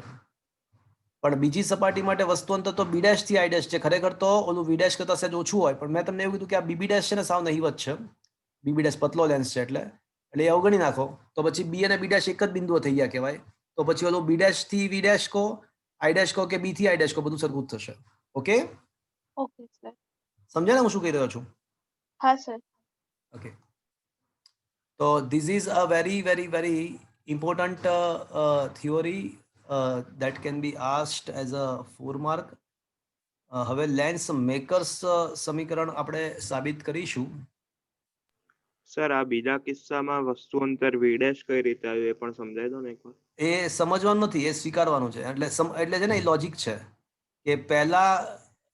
[SPEAKER 1] પણ બીજી સપાટી માટે વસ્તુ અંતર તો બી ડેશ થી આઈ ડેશ છે. ખરેખર તો ઓલું વી ડેશ કરતા સહેજ ઓછું હોય, પણ મેં તમને એવું કીધું કે આ બીબી ડેશ છે ને સાવ નહીવત છે. બીબી ડેશ પતલો લેન્સ છે, એટલે એ અવગણી નાખો, તો પછી બી અને બી ડેશ એક જ બિંદુઓ થઈ ગયા કહેવાય. તો પછી ઓલું બી ડેશ થી વી ડેશ કહો, આઈ ડેશ કહો કે બી થી આઈ ડેશ કહો, બધું સરખું જ થશે. Okay,
[SPEAKER 5] okay sir.
[SPEAKER 1] સમજ્યા ને હું શું કહી રહ્યો છું?
[SPEAKER 5] હા sir.
[SPEAKER 1] Okay. So this is a very, very, very important theory that can be asked as a 4 mark. હવે લેન્સ મેકર્સ સમીકરણ આપણે સાબિત કરીશું.
[SPEAKER 4] સર આ બીજા કિસ્સામાં વસ્તુ અંતર v' કઈ રીતે આવ્યું એ પણ સમજાવી દો ને એકવાર.
[SPEAKER 1] એ સમજવાનું નથી, એ સ્વીકારવાનું છે. એટલે છે ને એ લોજિક છે કે પહેલા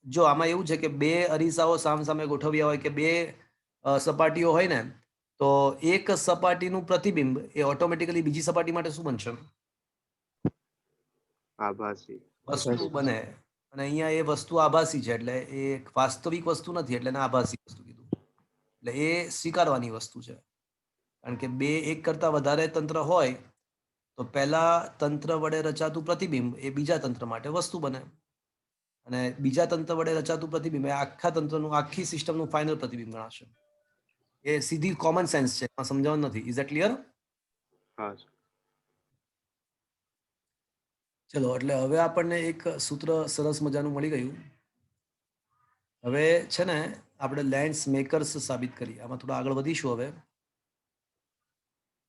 [SPEAKER 1] જો આમાં એવું છે કે બે અરીસાઓ સામસામે ગોઠવ્યા હોય કે બે સપાટીઓ હોય ને, તો એક સપાટીનું પ્રતિબિંબ એ ઓટોમેટિકલી બીજી સપાટી માટે શું બનશે?
[SPEAKER 4] આભાસી.
[SPEAKER 1] વસ્તુ બને. અને અહીંયા એ વસ્તુ આભાસી છે, એટલે એ એક વાસ્તવિક વસ્તુ નથી, એટલે એને આભાસી વસ્તુ કીધું. એટલે એ સ્વીકારવાની વસ્તુ છે, કારણ કે બે એક કરતા વધારે તંત્ર હોય તો પહેલા તંત્ર વડે રચાતું પ્રતિબિંબ એ બીજા તંત્ર માટે વસ્તુ બને, અને બીજા તંત્ર વડે રચાતું પ્રતિબિંબ એ આખા તંત્રનું, આખી સિસ્ટમનું ફાઇનલ પ્રતિબિંબ ગણાશે. એ સીધી કોમન સેન્સ છે, એમાં સમજાવવાનું નથી. Is that clear?
[SPEAKER 4] હા સર.
[SPEAKER 1] ચલો, એટલે હવે આપણને એક સૂત્ર સરસ મજાનું મળી ગયું. હવે છે ને આપણે લેન્સ મેકર્સ સાબિત કરીએ. આમાં થોડા આગળ વધીશું હવે.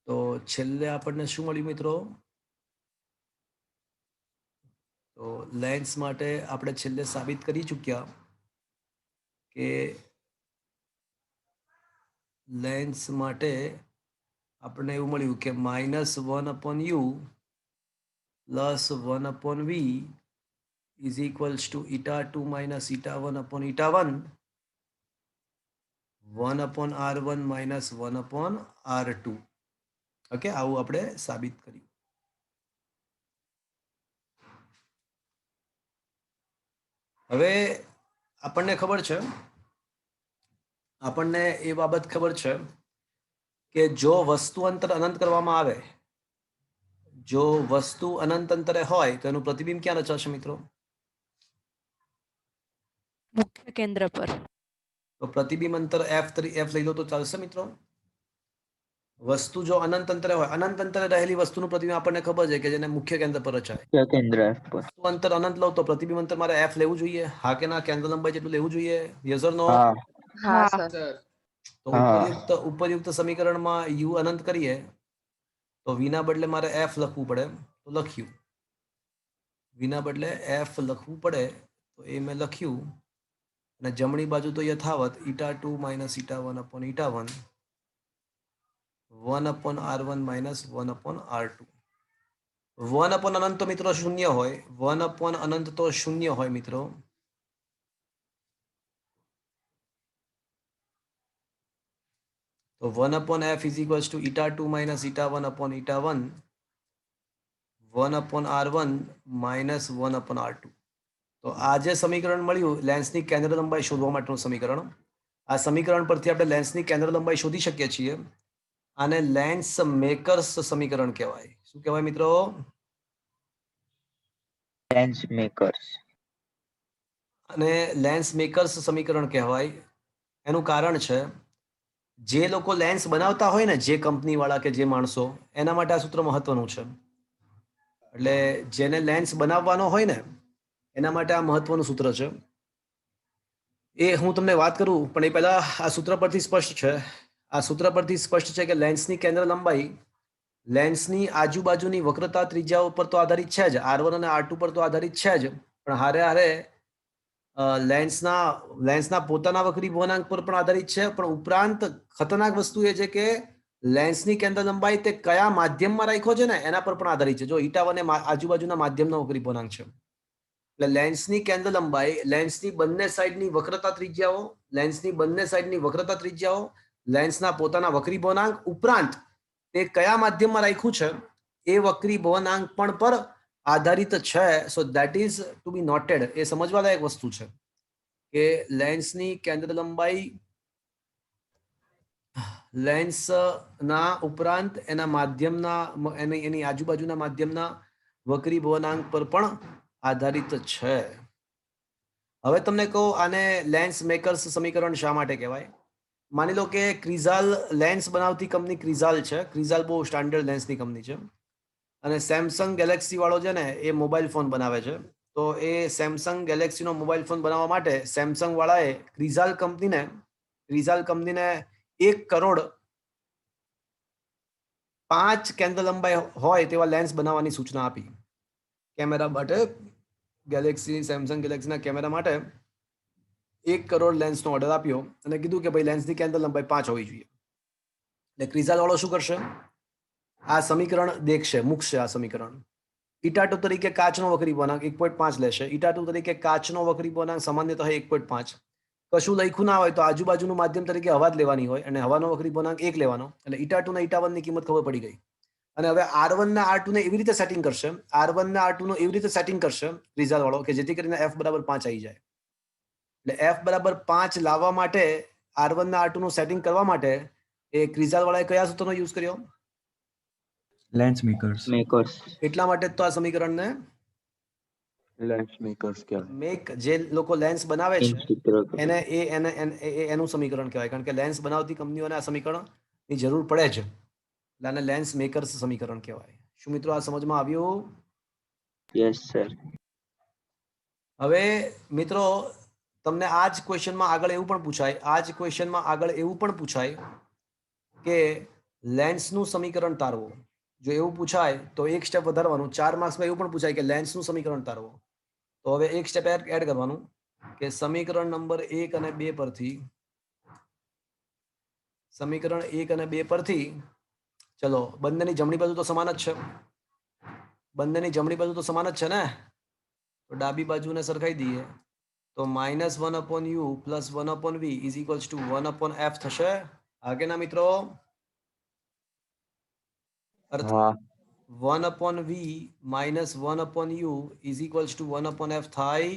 [SPEAKER 1] તો છેલ્લે આપણને શું મળ્યું મિત્રો? તો લેન્સ માટે આપણે છેલ્લે સાબિત કરી ચૂક્યા કે લેન્સ માટે આપણને એવું મળ્યું કે -1/u plus 1/v is equals to eta2 minus eta1 upon eta1 1/r1 minus 1/r2. Okay, આવું આપણે સાબિત કર્યું. હવે આપણને ખબર છે, આપણને એ બાબત ખબર છે કે જો વસ્તુ અંતર અનંત કરવામાં આવે, જો વસ્તુ અનંત અંતરે હોય તો એનું પ્રતિબિંબ ક્યાં રચાશે મિત્રો?
[SPEAKER 6] મુખ્ય કેન્દ્ર પર.
[SPEAKER 1] તો પ્રતિબિંબ અંતર f લઈ લો તો ચાલશે મિત્રો? વસ્તુ જો અનંત અંતરે હોય, અનંત અંતરે રહેલી વસ્તુનું પ્રતિબિંબ આપણને ખબર છે કે જેને મુખ્ય કેન્દ્ર પર રચાય.
[SPEAKER 3] મુખ્ય કેન્દ્ર F પર.
[SPEAKER 1] વસ્તુ અંતર અનંત લઉં તો પ્રતિબિંબ અંતર મારે f લેવું જોઈએ, હા કે ના? કેન્દ્ર લંબાઈ જેટલું લેવું જોઈએ, યસ ઓર નો?
[SPEAKER 3] હા.
[SPEAKER 6] હા
[SPEAKER 1] તો
[SPEAKER 3] હા.
[SPEAKER 1] ઉપરયુક્ત સમીકરણમાં u અનંત કરીએ તો v ના બદલે મારે f લખવું પડે, તો લખ્યું. v ના બદલે f લખવું પડે તો એ મેં લખ્યું. અને જમણી બાજુ તો યથાવત eta2 minus eta1 upon eta1 1/r1 minus 1/r2. 1 અનંત તો મિત્રો શૂન્ય હોય, 1 અનંત તો શૂન્ય હોય મિત્રો. તો 1/f is equals to eta2 minus eta1 upon eta1 1/r1 minus 1/r2. તો આ જે સમીકરણ મળ્યું લેન્સની કેન્દ્ર લંબાઈ શોધવા માટેનું સમીકરણ, આ સમીકરણ પરથી આપણે લેન્સની કેન્દ્ર લંબાઈ શોધી શકીએ છીએ. આને લેન્સ મેકર્સ સમીકરણ કહેવાય. શું કહેવાય મિત્રો?
[SPEAKER 3] Lens makers.
[SPEAKER 1] અને લેન્સ મેકર્સ સમીકરણ કહેવાય. એનું કારણ છે, જે લોકો લેન્સ બનાવતા હોય ને, જે કંપની વાળા કે જે માણસો, એના માટે આ સૂત્ર મહત્વનું છે. એટલે જેને લેન્સ બનાવવાનો હોય ને એના માટે આ મહત્વનું સૂત્ર છે. એ હું તમને વાત કરું પણ એ પહેલા આ સૂત્ર પરથી સ્પષ્ટ છે. આ સૂત્ર પરથી સ્પષ્ટ છે કે લેન્સની કેન્દ્ર લંબાઈ લેન્સની આજુબાજુની વક્રતા ત્રિજ્યાઓ પર તો આધારિત છે જ, R1 અને R2 પર તો આધારિત છે જ, પણ હારે હારે લેન્સના પોતાના વક્રી વળાંક પર પણ આધારિત છે. પણ ઉપરાંત ખતરનાક વસ્તુ એ છે કે લેન્સની કેન્દ્ર લંબાઈ તે કયા માધ્યમમાં રાખ્યો છે ને એના પર પણ આધારિત છે. જો eta1 એ આજુબાજુના માધ્યમનો વક્રી વળાંક છે, એટલે લેન્સની કેન્દ્ર લંબાઈ લેન્સની બંને સાઈડની વક્રતા ત્રિજ્યાઓ, લેન્સના પોતાના વક્રી વળાંક ઉપરાંત તે કયા માધ્યમમાં રાખ્યું છે એ વક્રી વળાંક પણ પર આધારિત છે. So that is to be noted. એ સમજવા લાયક વસ્તુ છે કે લેન્સની કેન્દ્ર લંબાઈ લેન્સના ઉપરાંત એના માધ્યમના એની આજુબાજુના માધ્યમના વક્રી વળાંક પર પણ આધારિત છે. હવે તમને કહું આને લેન્સ મેકર્સ સમીકરણ શા માટે કહેવાય? માની લો કે ક્રિઝાલ લેન્સ બનાવતી કંપની ક્રિઝાલ છે. ક્રિઝાલ બહુ સ્ટાન્ડર્ડ લેન્સની કંપની છે. અને સેમસંગ ગેલેક્સી વાળો છે ને એ મોબાઈલ ફોન બનાવે છે. તો એ સેમસંગ ગેલેક્સીનો મોબાઈલ ફોન બનાવવા માટે સેમસંગ વાળાએ ક્રિઝાલ કંપનીને 1 કરોડ 5 કેન્દ્ર લંબાઈ હોય તેવા લેન્સ બનાવવાની સૂચના આપી. કેમેરા માટે સેમસંગ ગેલેક્સીના કેમેરા માટે 1 કરોડ લેન્સનો ઓર્ડર આપ્યો અને કીધું કે ભાઈ લેન્સની કેન્દ્ર લંબાઈ 5 હોવી જોઈએ. એટલે ક્રિઝાલ વાળો શું કરશે? આ સમીકરણ દેખશે, મૂકશે આ સમીકરણ. eta2 તરીકે કાચનો વક્રી વળાંક 1.5 લેશે. eta2 તરીકે કાચનો વક્રી વળાંક સામાન્યતઃ 1.5. કશું લખ્યું ના હોય તો આજુબાજુનું માધ્યમ તરીકે હવા જ લેવાની હોય અને હવાનો વક્રી વળાંક 1 લેવાનો. એટલે eta2 ને eta1 ની કિંમત ખબર પડી ગઈ. અને હવે R1 ને R2 ને એવી રીતે સેટિંગ કરશે, R1 ને R2 નો એવી રીતે સેટિંગ કરશે ક્રિઝાલ વાળો કે જેથી કરીને f બરાબર 5 આવી જાય. એટલે f બરાબર 5 લાવવા માટે R1 ને R2 નું સેટિંગ કરવા માટે એ ક્રિઝાલ વાળાએ કયા સૂત્રનો યુઝ કર્યો?
[SPEAKER 2] Lens makers.
[SPEAKER 3] મેકર્સ.
[SPEAKER 1] એટલા માટે તો આ સમીકરણને
[SPEAKER 3] લેન્સ મેકર્સ કહેવાય.
[SPEAKER 1] મેક જે લોકો લેન્સ બનાવે છે
[SPEAKER 3] ચિત્ર
[SPEAKER 1] એને એનું સમીકરણ કહેવાય, કારણ કે લેન્સ બનાવતી કંપનીઓને આ સમીકરણની જરૂર પડે છે, એટલે આને લેન્સ મેકર્સ સમીકરણ કહેવાય. શું મિત્રો આ સમજમાં આવ્યું?
[SPEAKER 3] Yes sir.
[SPEAKER 1] હવે મિત્રો તમને આ જ ક્વેશ્ચનમાં આગળ એવું પણ પૂછાય, કે લેન્સનું સમીકરણ તારવો. જો એવું પૂછાય તો એક સ્ટેપ વધારવાનું. 4 માર્ક્સમાં એવું પણ પૂછાય કે લેન્સનું સમીકરણ તારવો. તો હવે એક સ્ટેપ એડ કરવાનું કે સમીકરણ નંબર 1 અને 2 પરથી ચલો બંનેની જમણી બાજુ તો સમાન જ છે, ને? તો ડાબી બાજુને સરખાઈ દઈએ તો -1/u + 1/v = 1/f થશે. હા કે ના મિત્રો?
[SPEAKER 3] હા.
[SPEAKER 1] 1/v - 1/u = 1/f થાય.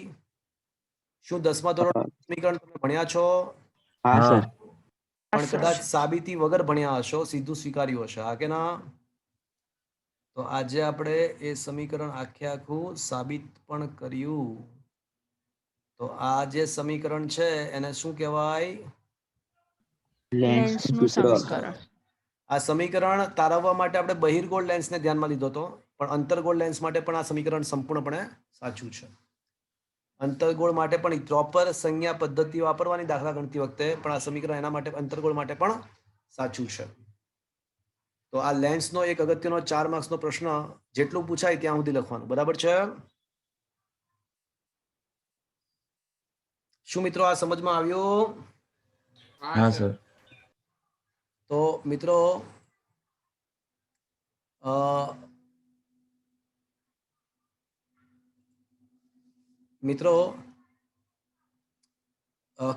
[SPEAKER 1] શું 10મા ધોરણ સમીકરણ તમે ભણ્યા છો?
[SPEAKER 3] હા સર.
[SPEAKER 1] પણ કદાચ સાબિતી વગર ભણ્યા હશો, સીધું સ્વીકાર્યું હશે. હા કે ના? તો આજે આપણે એ સમીકરણ આખું સાબિત પણ કર્યું. તો આ જે સમીકરણ છે એને શું કહેવાય?
[SPEAKER 3] લેન્સ
[SPEAKER 6] લેન્સનું સમીકરણ.
[SPEAKER 1] આ સમીકરણ તારવવા માટે આપણે બહિર્ગોળ લેન્સને ધ્યાનમાં લીધો હતો, પણ અંતર્ગોળ લેન્સ માટે પણ આ સમીકરણ સંપૂર્ણપણે સાચું છે. અંતર્ગોળ માટે પણ પ્રોપર સંજ્ઞા પદ્ધતિ વાપરવાની દાખલા ગણતી વખતે, પણ આ સમીકરણ એના માટે અંતર્ગોળ માટે પણ સાચું છે. તો આ લેન્સનો એક અગત્યનો 4 માર્ક્સનો પ્રશ્ન જેટલું પૂછાય ત્યાં સુધી લખવાનું. બરાબર છે? શું મિત્રો આ સમજમાં આવ્યું?
[SPEAKER 2] હા સર.
[SPEAKER 1] તો મિત્રો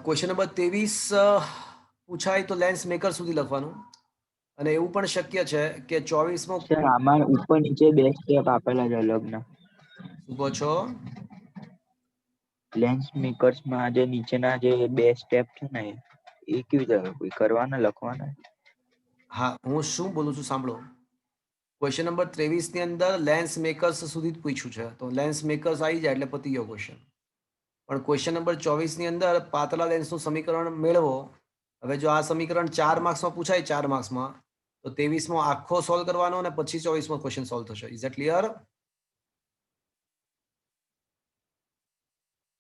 [SPEAKER 1] ક્વેશ્ચન નંબર 23 પૂછાય તો લેન્સ મેકર સુધી લખવાનું, અને એવું પણ શક્ય છે કે 24મો
[SPEAKER 3] સર આમાં ઉપર નીચે 2 સ્ટેપ આપેલા છે અલગના.
[SPEAKER 1] શું કહો છો?
[SPEAKER 3] લેન્સ મેકર્સ માં જે નીચેના જે 2 સ્ટેપ છે ને એ કેવી રીતે કોઈ કરવાના લખવાના?
[SPEAKER 1] હા, હું શું બોલું છું સાંભળો. ક્વેશ્ચન નંબર 23 ની અંદર લેન્સ મેકર્સ સુધી જ પૂછ્યું છે, તો લેન્સ મેકર્સ આવી જાય એટલે પતી ગયો ક્વેશ્ચન. પણ ક્વેશ્ચન નંબર 24 ની અંદર પાતળા લેન્સનું સમીકરણ મેળવો. હવે જો આ સમીકરણ 4 માર્ક્સમાં પૂછાય, 4 માર્ક્સમાં, તો 23મો આખો સોલ્વ કરવાનો અને પછી 24મો ક્વેશ્ચન સોલ્વ થશે. Is that clear?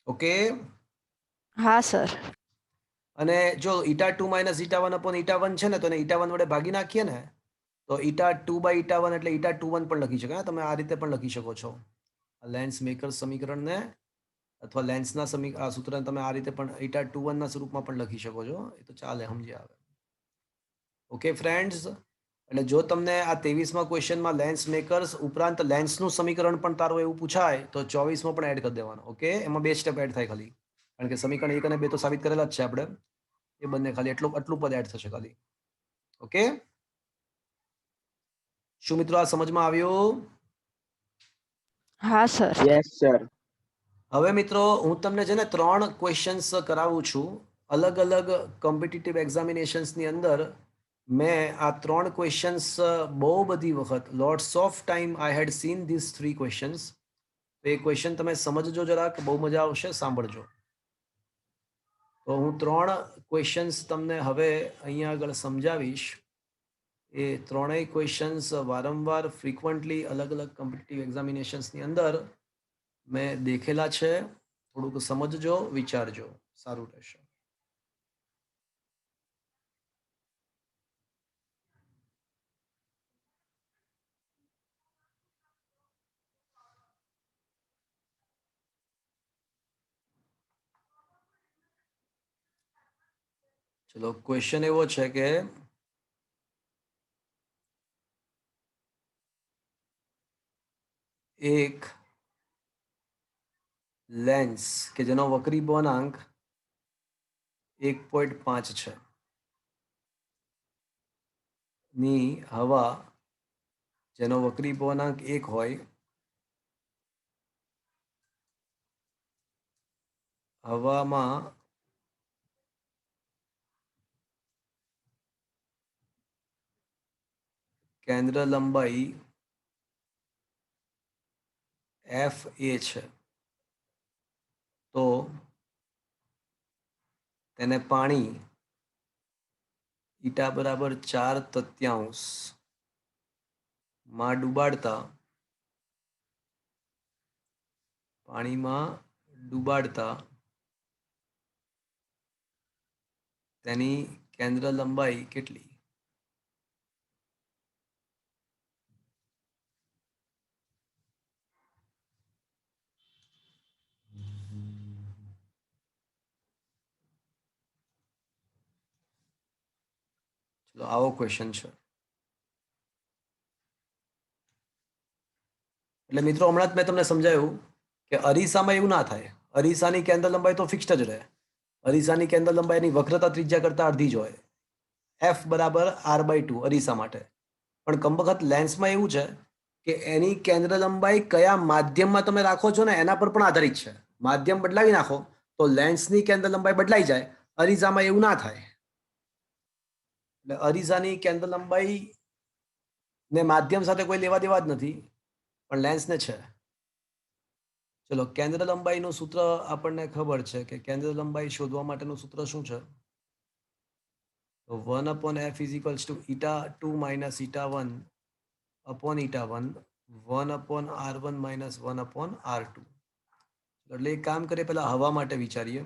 [SPEAKER 1] ઓકે.
[SPEAKER 6] હા સર.
[SPEAKER 1] અને જો η2 - η1/η1 છે ને, તો એને η1 વડે ભાગી નાખીએ ને, તો η2/η1 એટલે η21 પણ લખી શકાય. તમે આ રીતે પણ લખી શકો છો લેન્સ મેકર સમીકરણને, અથવા લેન્સના આ સૂત્રને તમે આ રીતે પણ η21 ના સ્વરૂપમાં પણ લખી શકો છો. એ તો ચાલે, સમજી આવે. ઓકે ફ્રેન્ડ્સ, એટલે જો તમને આ 23મા ક્વેશ્ચનમાં લેન્સ મેકર્સ ઉપરાંત લેન્સનું સમીકરણ પણ તારું એવું પૂછાય તો 24મો પણ એડ કરી દેવાનો. ઓકે, એમાં 2 સ્ટેપ એડ થાય ખાલી, કારણ કે સમીકરણ 1 અને 2 તો સાબિત કરેલા જ છે આપણે. એ બંને ખાલી આટલું પદ એડ થશે ખાલી. ઓકે, શું મિત્રો આ સમજમાં આવ્યું?
[SPEAKER 6] હા સર.
[SPEAKER 3] Yes sir.
[SPEAKER 1] હવે મિત્રો હું તમને છે ને 3 ક્વેશ્ચન્સ કરાવું છું. અલગ અલગ કોમ્પિટિટિવ એક્ઝામિનેશન્સની અંદર મેં આ 3 ક્વેશ્ચન્સ બહુ બધી વખત, lots of time I had seen this 3 questions. તો એ ક્વેશ્ચન તમે સમજજો જરાક, બહુ મજા આવશે, સાંભળજો. તો હું 3 ક્વેશ્ચન્સ તમને હવે અહીંયા આગળ સમજાવીશ. એ ત્રણેય ક્વેશ્ચન્સ વારંવાર ફ્રિકવન્ટલી અલગ અલગ કોમ્પિટિટિવ એક્ઝામિનેશન્સની અંદર મેં દેખેલા છે. થોડુંક સમજજો, વિચારજો, સારું રહેશે. ચલો, ક્વેશ્ચન એવો છે કે એક લેન્સ કે જેનો વક્રી પૂર્ણાંક 1.5 છે ની હવા જેનો વક્રી પૂર્ણાંક 1 હોય, હવામાં કેન્દ્ર લંબાઈ FA છે. તો તેને પાણી ઈટા બરાબર 4/3 માં ડુબાડતા તેની કેન્દ્ર લંબાઈ કેટલી? ચલો આવો ક્વેશ્ચન છે. એટલે મિત્રો હમણાં જ મેં તમને સમજાવ્યું કે અરીસામાં એવું ના થાય. અરીસાની કેન્દ્ર લંબાઈ તો ફિક્સ્ડ જ રહે. અરીસાની કેન્દ્ર લંબાઈની વક્રતા ત્રિજ્યા કરતા અડધી જ હોય. f બરાબર r/2 અરીસા માટે. પણ કમબખત લેન્સમાં એવું છે કે એની કેન્દ્ર લંબાઈ કયા માધ્યમમાં તમે રાખો છો ને એના પર પણ આધારિત છે. માધ્યમ બદલાવી નાખો તો લેન્સની કેન્દ્ર લંબાઈ બદલાઈ જાય. અરીસામાં એવું ના થાય. એટલે અરીસાની કેન્દ્ર લંબાઈ ને માધ્યમ સાથે કોઈ લેવા દેવા જ નથી, પણ લેન્સને છે. ચલો કેન્દ્ર લંબાઈનું સૂત્ર આપણને ખબર છે કે કેન્દ્ર લંબાઈ શોધવા માટેનું સૂત્ર શું છે? તો 1/f = η2 - η1 upon η1 1/r1 - 1/r2. એટલે એક કામ કરીએ, પહેલા હવા માટે વિચારીએ.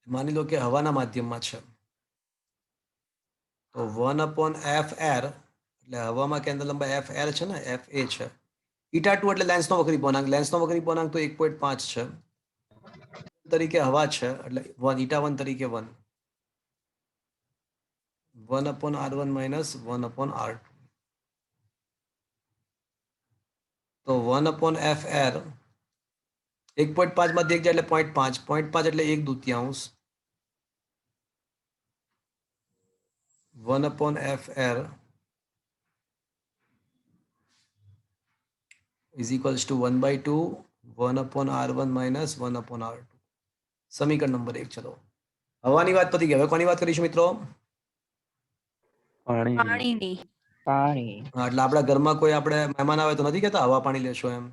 [SPEAKER 1] માની લો કે હવાના માધ્યમમાં છે તો 1/f r એટલે હવામાં કેન્દ્ર લંબાઈ f r છે ને, f a છે. η2 એટલે લેન્સનો વક્રી પૂર્ણાંક. લેન્સનો વક્રી પૂર્ણાંક તો 1.5 છે તરીકે હવા છે એટલે η1 તરીકે 1 1/r1 - 1/r2. તો 1/f r 1.5 માંથી 1 જાય એટલે 0.5. 0.5 એટલે 1/2. 1/f r = 1/2 1/r1 - 1/r2. સમીકરણ નંબર 1. ચલો હવાની વાત પતી ગઈ. હવે કોની વાત કરીશું મિત્રો?
[SPEAKER 6] પાણીની.
[SPEAKER 3] પાણી.
[SPEAKER 1] હા, એટલે આપણા ઘરમાં કોઈ આપણે મહેમાન આવે તો નથી કહેતા હવા પાણી લેશો એમ.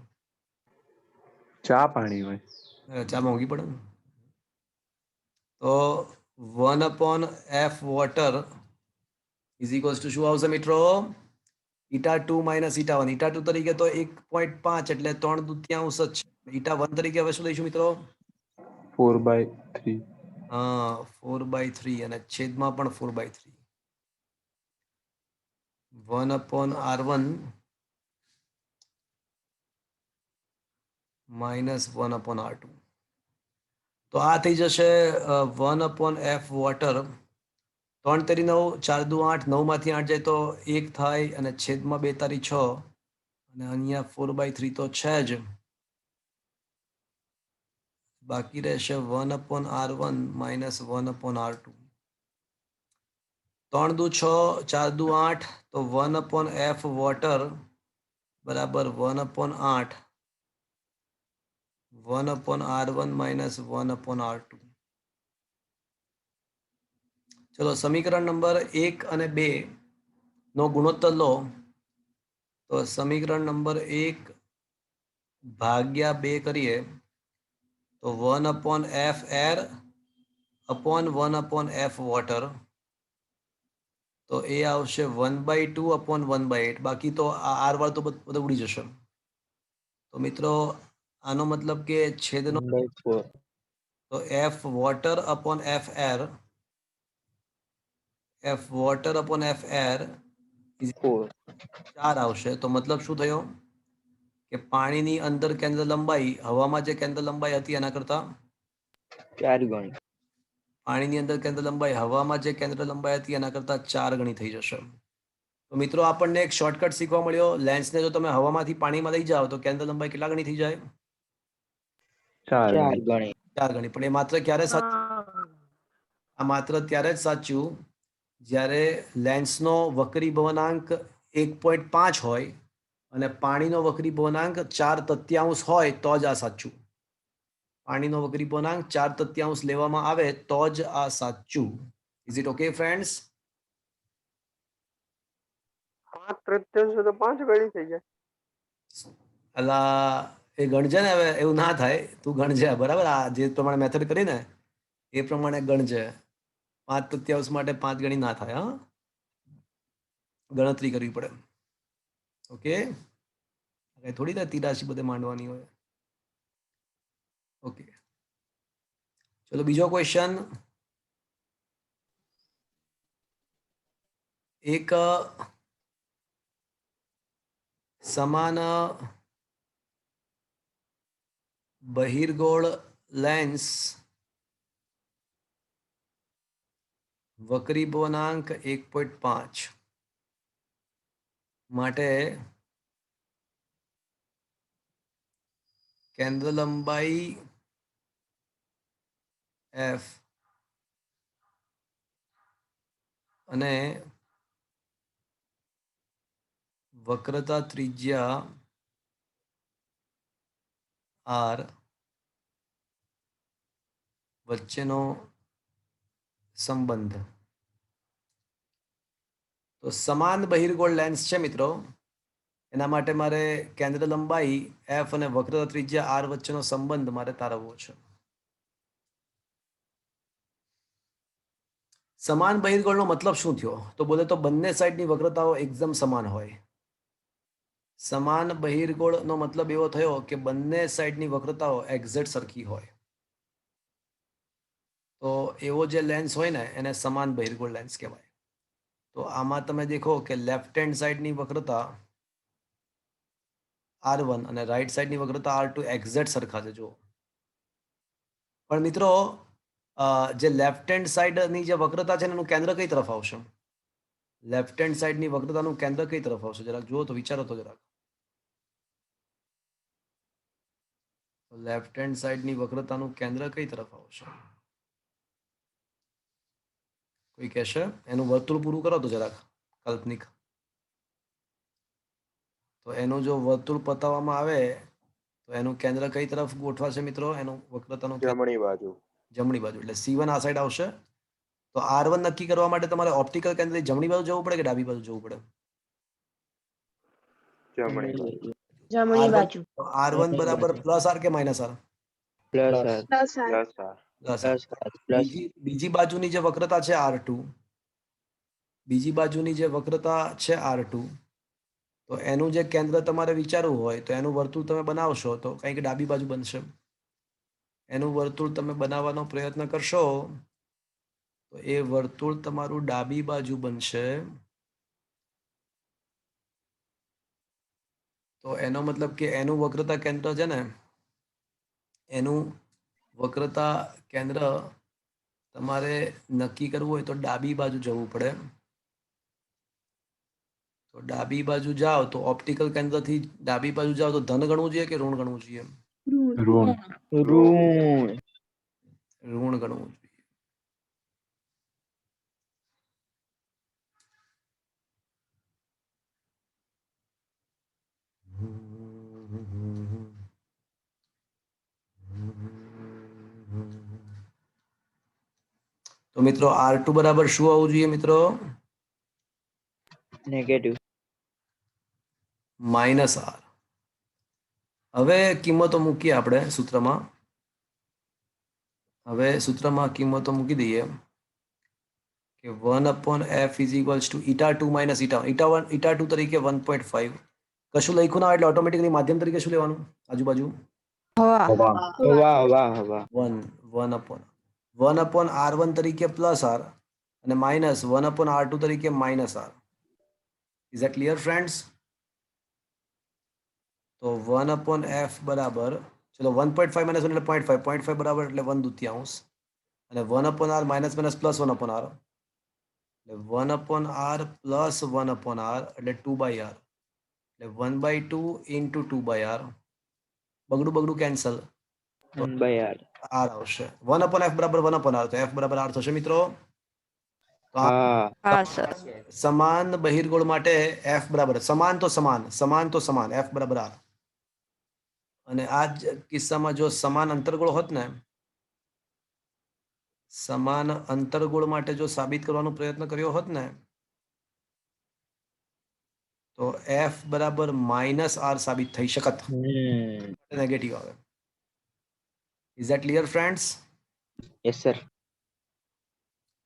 [SPEAKER 8] ચા પાણી હોય.
[SPEAKER 1] ચા મોંઘી પડે ને. તો 1/f વોટર = શું આવશે મિત્રો? η2 - η1. η2 તરીકે તો 1.5 એટલે 3/2 જ છે. η1 તરીકે હવે શું લઈશું મિત્રો?
[SPEAKER 8] 4/3.
[SPEAKER 1] હા, 4/3 અને છેદમાં પણ 4/3. 1/r1 - 1/r2. તો આ થઈ જશે 1/f વોટર. 3 તેરી 9, 4 દુ 8, 9 માંથી 8 જાય તો 1 થાય અને છેદમાં 2 તારી 6 અને અહીંયા 4/3 તો છે જ. બાકી રહેશે 1/r1 - 1/r2. 3 દુ 6, 4 દુ 8 તો 1/f વોટર બરાબર 1/8 1/r1 - 1/r2. ચલો સમીકરણ નંબર 1 અને 2 નો ગુણોત્તર લો તો સમીકરણ નંબર 1 ભાગ્યા 2 કરીએ તો 1/f air upon 1/f water. તો એ આવશે 1/2 upon 1/8. બાકી તો આ r વાળું તો બધું ઉડી જશે. તો મિત્રો આનો મતલબ કે છેદનો
[SPEAKER 3] 1/4.
[SPEAKER 1] તો f water upon f air f water upon f air is
[SPEAKER 3] 4.
[SPEAKER 1] 4 આવશે. તો મતલબ શું થયો કે પાણીની અંદર કેન્દ્ર લંબાઈ હવામાં જે કેન્દ્ર લંબાઈ હતી એના કરતા
[SPEAKER 3] 4 ગણી.
[SPEAKER 1] પાણીની અંદર કેન્દ્ર લંબાઈ હવામાં જે કેન્દ્ર લંબાઈ હતી એના કરતા 4 ગણી થઈ જશે. તો મિત્રો આપણને એક શોર્ટકટ શીખવા મળ્યો. લેન્સને જો તમે હવામાંથી પાણીમાં લઈ જાઓ તો કેન્દ્ર લંબાઈ કેટલા ગણી થઈ જાય?
[SPEAKER 3] 4
[SPEAKER 8] 4
[SPEAKER 3] ગણી.
[SPEAKER 1] 4 ગણી. પણ એ માત્ર ક્યારે સાચું? આ માત્ર ત્યારે જ સાચું જ્યારે લેન્સનો વક્રી ભવનાંક 1.5 હોય અને પાણીનો વક્રી ભવનાંક 4/3 હોય તો જ આ સાચું. પાણીનો વક્રી ભવનાંક 4/3 લેવામાં આવે તો જ આ સાચું. Is it okay friends?
[SPEAKER 7] 5/3 તો 5 ગણી થઈ જાય.
[SPEAKER 1] અલા એ ગણજે ને, હવે એવું ના થાય, તું ગણજે બરાબર, આ જે પ્રમાણે મેથડ કરી ને એ પ્રમાણે ગણજે. 5/3 માટે 5 ગણી ના થાય, હા, ગણતરી કરવી પડે. ઓકે, થોડી ના તિરાશી બધે માંડવાની હોય. ઓકે, ચલો બીજો ક્વેશ્ચન. એક સમાન બહિર્ગોળ લેન્સ વક્રીભવનાંક 1.5 માટે કેન્દ્ર લંબાઈ f અને વક્રતા ત્રિજ્યા r વચ્ચેનો સંબંધ. તો સમાન બહિર્ગોળ લેન્સ છે મિત્રો, એના માટે મારે કેન્દ્ર લંબાઈ f અને વક્રતા ત્રિજ્યા r વચ્ચેનો સંબંધ મારે તારવવો છે. સમાન બહિર્ગોળનો મતલબ શું થયો? તો બોલે તો બંને સાઈડની વક્રતાઓ એકદમ સમાન હોય. સમાન બહિર્ગોળનો મતલબ એવો થયો કે બંને સાઈડની વક્રતાઓ એક્ઝેક્ટ સરખી હોય. તો એવો જે લેન્સ હોય ને એને સમાન બહિર્ગોળ લેન્સ કહેવાય. તો આમાં તમે દેખો કે લેફ્ટ હેન્ડ સાઈડની વક્રતા R1 અને રાઈટ સાઈડની વક્રતા R2 એક્ઝેક્ટ સરખા છે. જો પણ મિત્રો, જે લેફ્ટ હેન્ડ સાઈડની જે વક્રતા છે એનું કેન્દ્ર કઈ તરફ આવશે? લેફ્ટ હેન્ડ સાઈડની વક્રતાનું કેન્દ્ર કઈ તરફ આવશે? જરાક જુઓ તો, વિચારો તો જરાક. લેફ્ટ હેન્ડ સાઈડની વક્રતાનું કેન્દ્ર કઈ તરફ આવશે? કોઈ કહેશે? એનું વર્તુળ પૂરું કરો તો જરાક કાલ્પનિક. તો એનું જો વર્તુળ પતાવવામાં આવે તો એનું કેન્દ્ર કઈ તરફ ગોઠવાશે મિત્રો? એનું વક્રતાનું
[SPEAKER 4] જમણી બાજુ.
[SPEAKER 1] જમણી બાજુ, એટલે C1 આ સાઈડ આવશે. તો R1 નક્કી કરવા માટે તમારે ઓપ્ટિકલ કેન્દ્ર જમણી બાજુ જવું પડે કે ડાબી બાજુ જવું પડે?
[SPEAKER 4] જમણી બાજુ.
[SPEAKER 5] જમણી બાજુ.
[SPEAKER 1] R1 બરાબર પ્લસ R કે minus R?
[SPEAKER 3] Plus
[SPEAKER 5] plus R.
[SPEAKER 4] Plus R.
[SPEAKER 1] Plus R.
[SPEAKER 3] Plus
[SPEAKER 1] બીજી બાજુની જે વક્રતા છે R2, બીજી બાજુની જે વક્રતા છે R2, તો એનું જે કેન્દ્ર તમારે વિચારવું હોય તો એનું વર્તુળ તમે બનાવશો તો કંઈક ડાબી બાજુ બનશે. એનું વર્તુળ તમે બનાવવાનો પ્રયત્ન કરશો તો એ વર્તુળ તમારું ડાબી બાજુ બનશે. તો એનો મતલબ કે એનું વક્રતા કેન્દ્ર છે ને, એનું વક્રતા કેન્દ્ર તમારે નક્કી કરવું હોય તો ડાબી બાજુ જવું પડે. તો ડાબી બાજુ જાઓ તો ઓપ્ટિકલ કેન્દ્રથી ડાબી બાજુ જાઓ તો ધન ગણવું જોઈએ કે ઋણ ગણવું જોઈએ?
[SPEAKER 8] ઋણ.
[SPEAKER 3] ઋણ.
[SPEAKER 1] ઋણ ગણવું જોઈએ. તો મિત્રો R2 બરાબર શું આવવું જોઈએ મિત્રો?
[SPEAKER 3] નેગેટિવ.
[SPEAKER 1] Minus R. હવે કિંમતો મૂકીએ આપણે સૂત્રમાં. હવે સૂત્રમાં કિંમતો મૂકી દઈએ કે 1/f is equals to η2 minus η1 η2 તરીકે 1.5. કશું લખ્યું ના હોય એટલે ઓટોમેટિકલી માધ્યમ તરીકે શું લેવાનું? આજુબાજુ
[SPEAKER 6] હવા.
[SPEAKER 3] હવા.
[SPEAKER 1] 1/R1 તરીકે પ્લસ R અને માઇનસ 1/R2 તરીકે minus R. Is that clear friends? તો 1/f બરાબર, ચલો 1.5 માઇનસ 1 એટલે 0.5, 0.5 બરાબર એટલે 1/2 અને 1/R minus minus plus 1/R એટલે 1/R પ્લસ 1/R એટલે 2/R એટલે 1/2 ઇન્ટુ 2/R. બગડું કેન્સલ,
[SPEAKER 3] R.
[SPEAKER 1] R આવશે. 1/f બરાબર 1/R, તો f બરાબર R થશે મિત્રો. તો આ
[SPEAKER 6] હા સર.
[SPEAKER 1] સમાન બહિર્ગોળ માટે f બરાબર સમાન તો સમાન f બરાબર R. અને આ જ કિસ્સામાં જો સમાન અંતર્ગોળ હોત ને, સમાન અંતર્ગોળ માટે જો સાબિત કરવાનો પ્રયત્ન કર્યો હોત ને, તો તો એફ બરાબર -r સાબિત થઈ શકત, નેગેટિવ આવે. Is that clear friends?
[SPEAKER 3] Yes sir.